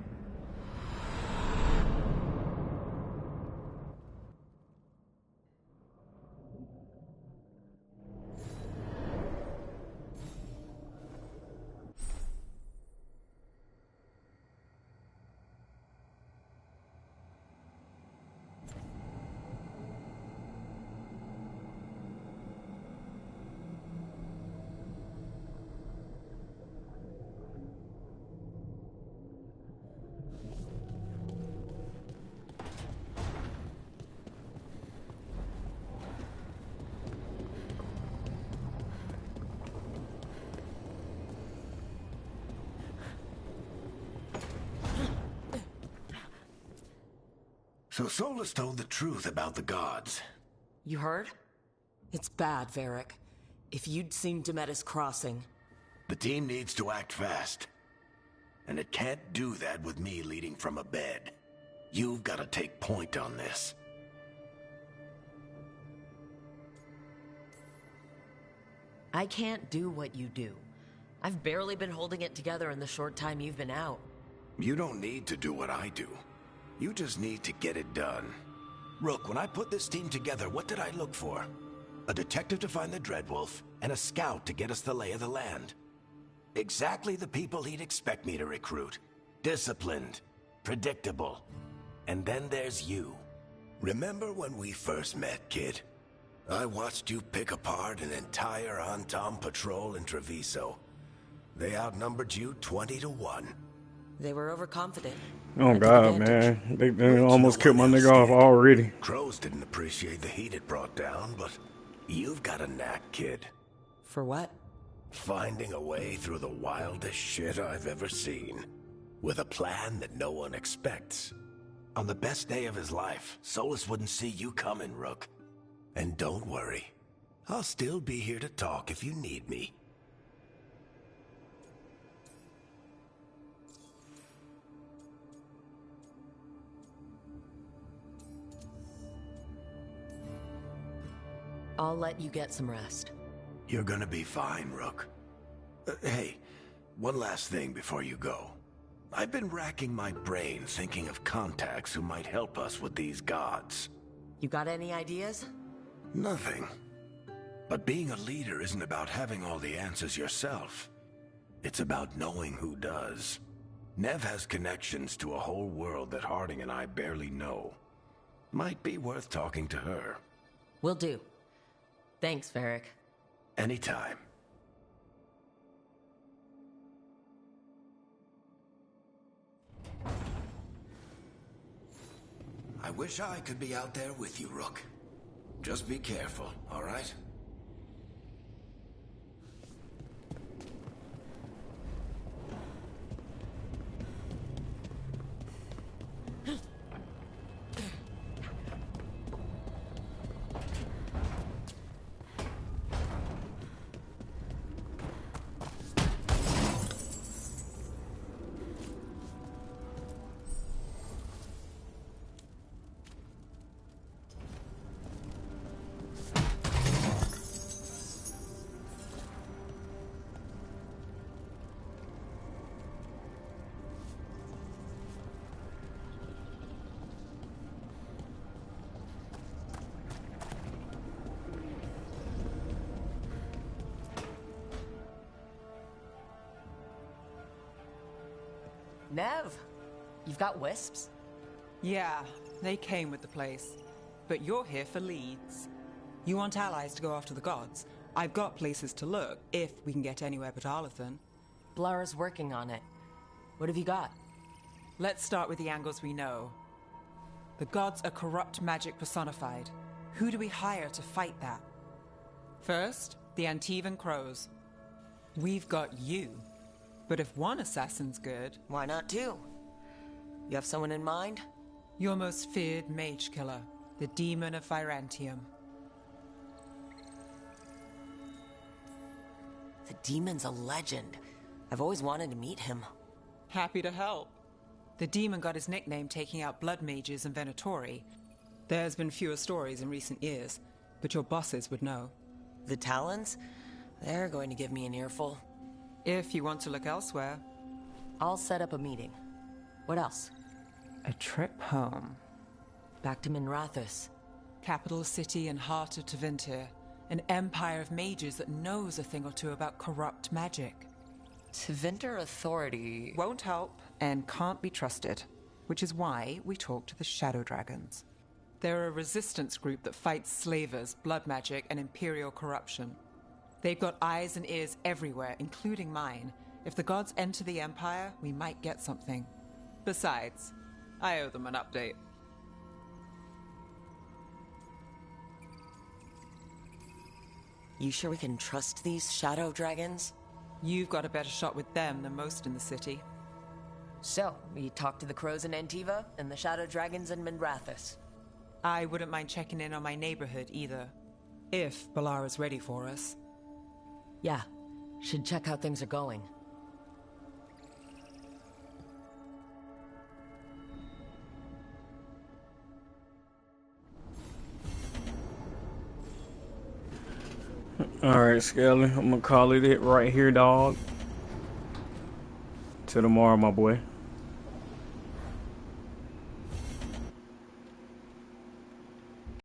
So Solus told the truth about the gods. You heard? It's bad, Varric. If you'd seen Demetis crossing... The team needs to act fast. And it can't do that with me leading from a bed. You've got to take point on this. I can't do what you do. I've barely been holding it together in the short time you've been out. You don't need to do what I do. You just need to get it done. Rook, when I put this team together, what did I look for? A detective to find the Dreadwolf, and a scout to get us the lay of the land. Exactly the people he'd expect me to recruit. Disciplined, predictable. And then there's you. Remember when we first met, kid? I watched you pick apart an entire Antom patrol in Treviso. They outnumbered you 20 to 1. They were overconfident. Oh god, man. They almost killed my nigga off already. Crows didn't appreciate the heat it brought down, but you've got a knack, kid. For what? Finding a way through the wildest shit I've ever seen. With a plan that no one expects. On the best day of his life, Solus wouldn't see you coming, Rook. And don't worry. I'll still be here to talk if you need me. I'll let you get some rest. You're gonna be fine, Rook. Hey, one last thing before you go. I've been racking my brain thinking of contacts who might help us with these gods. You got any ideas? Nothing. But being a leader isn't about having all the answers yourself. It's about knowing who does. Nev has connections to a whole world that Harding and I barely know. Might be worth talking to her. Will do. Thanks, Varric. Anytime. I wish I could be out there with you, Rook. Just be careful, all right? Nev, you've got wisps? Yeah, they came with the place. But you're here for leads. You want allies to go after the gods? I've got places to look, if we can get anywhere but Arlathan. Blara's working on it. What have you got? Let's start with the angles we know. The gods are corrupt magic personified. Who do we hire to fight that? First, the Antivan Crows. We've got you. But if one assassin's good... Why not two? You have someone in mind? Your most feared mage killer, the Demon of Virantium. The Demon's a legend. I've always wanted to meet him. Happy to help. The Demon got his nickname taking out blood mages and Venatori. There's been fewer stories in recent years, but your bosses would know. The Talons? They're going to give me an earful. If you want to look elsewhere. I'll set up a meeting. What else? A trip home. Back to Minrathous. Capital city and heart of Tevinter. An empire of mages that knows a thing or two about corrupt magic. Tevinter authority... Won't help and can't be trusted. Which is why we talk to the Shadow Dragons. They're a resistance group that fights slavers, blood magic, and imperial corruption. They've got eyes and ears everywhere, including mine. If the gods enter the Empire, we might get something. Besides, I owe them an update. You sure we can trust these Shadow Dragons? You've got a better shot with them than most in the city. So, we talked to the Crows in Antiva and the Shadow Dragons in Minrathous. I wouldn't mind checking in on my neighborhood either. If Balara's ready for us. Yeah, should check how things are going. Alright, Skelly, I'm gonna call it right here, dog. Till tomorrow, my boy.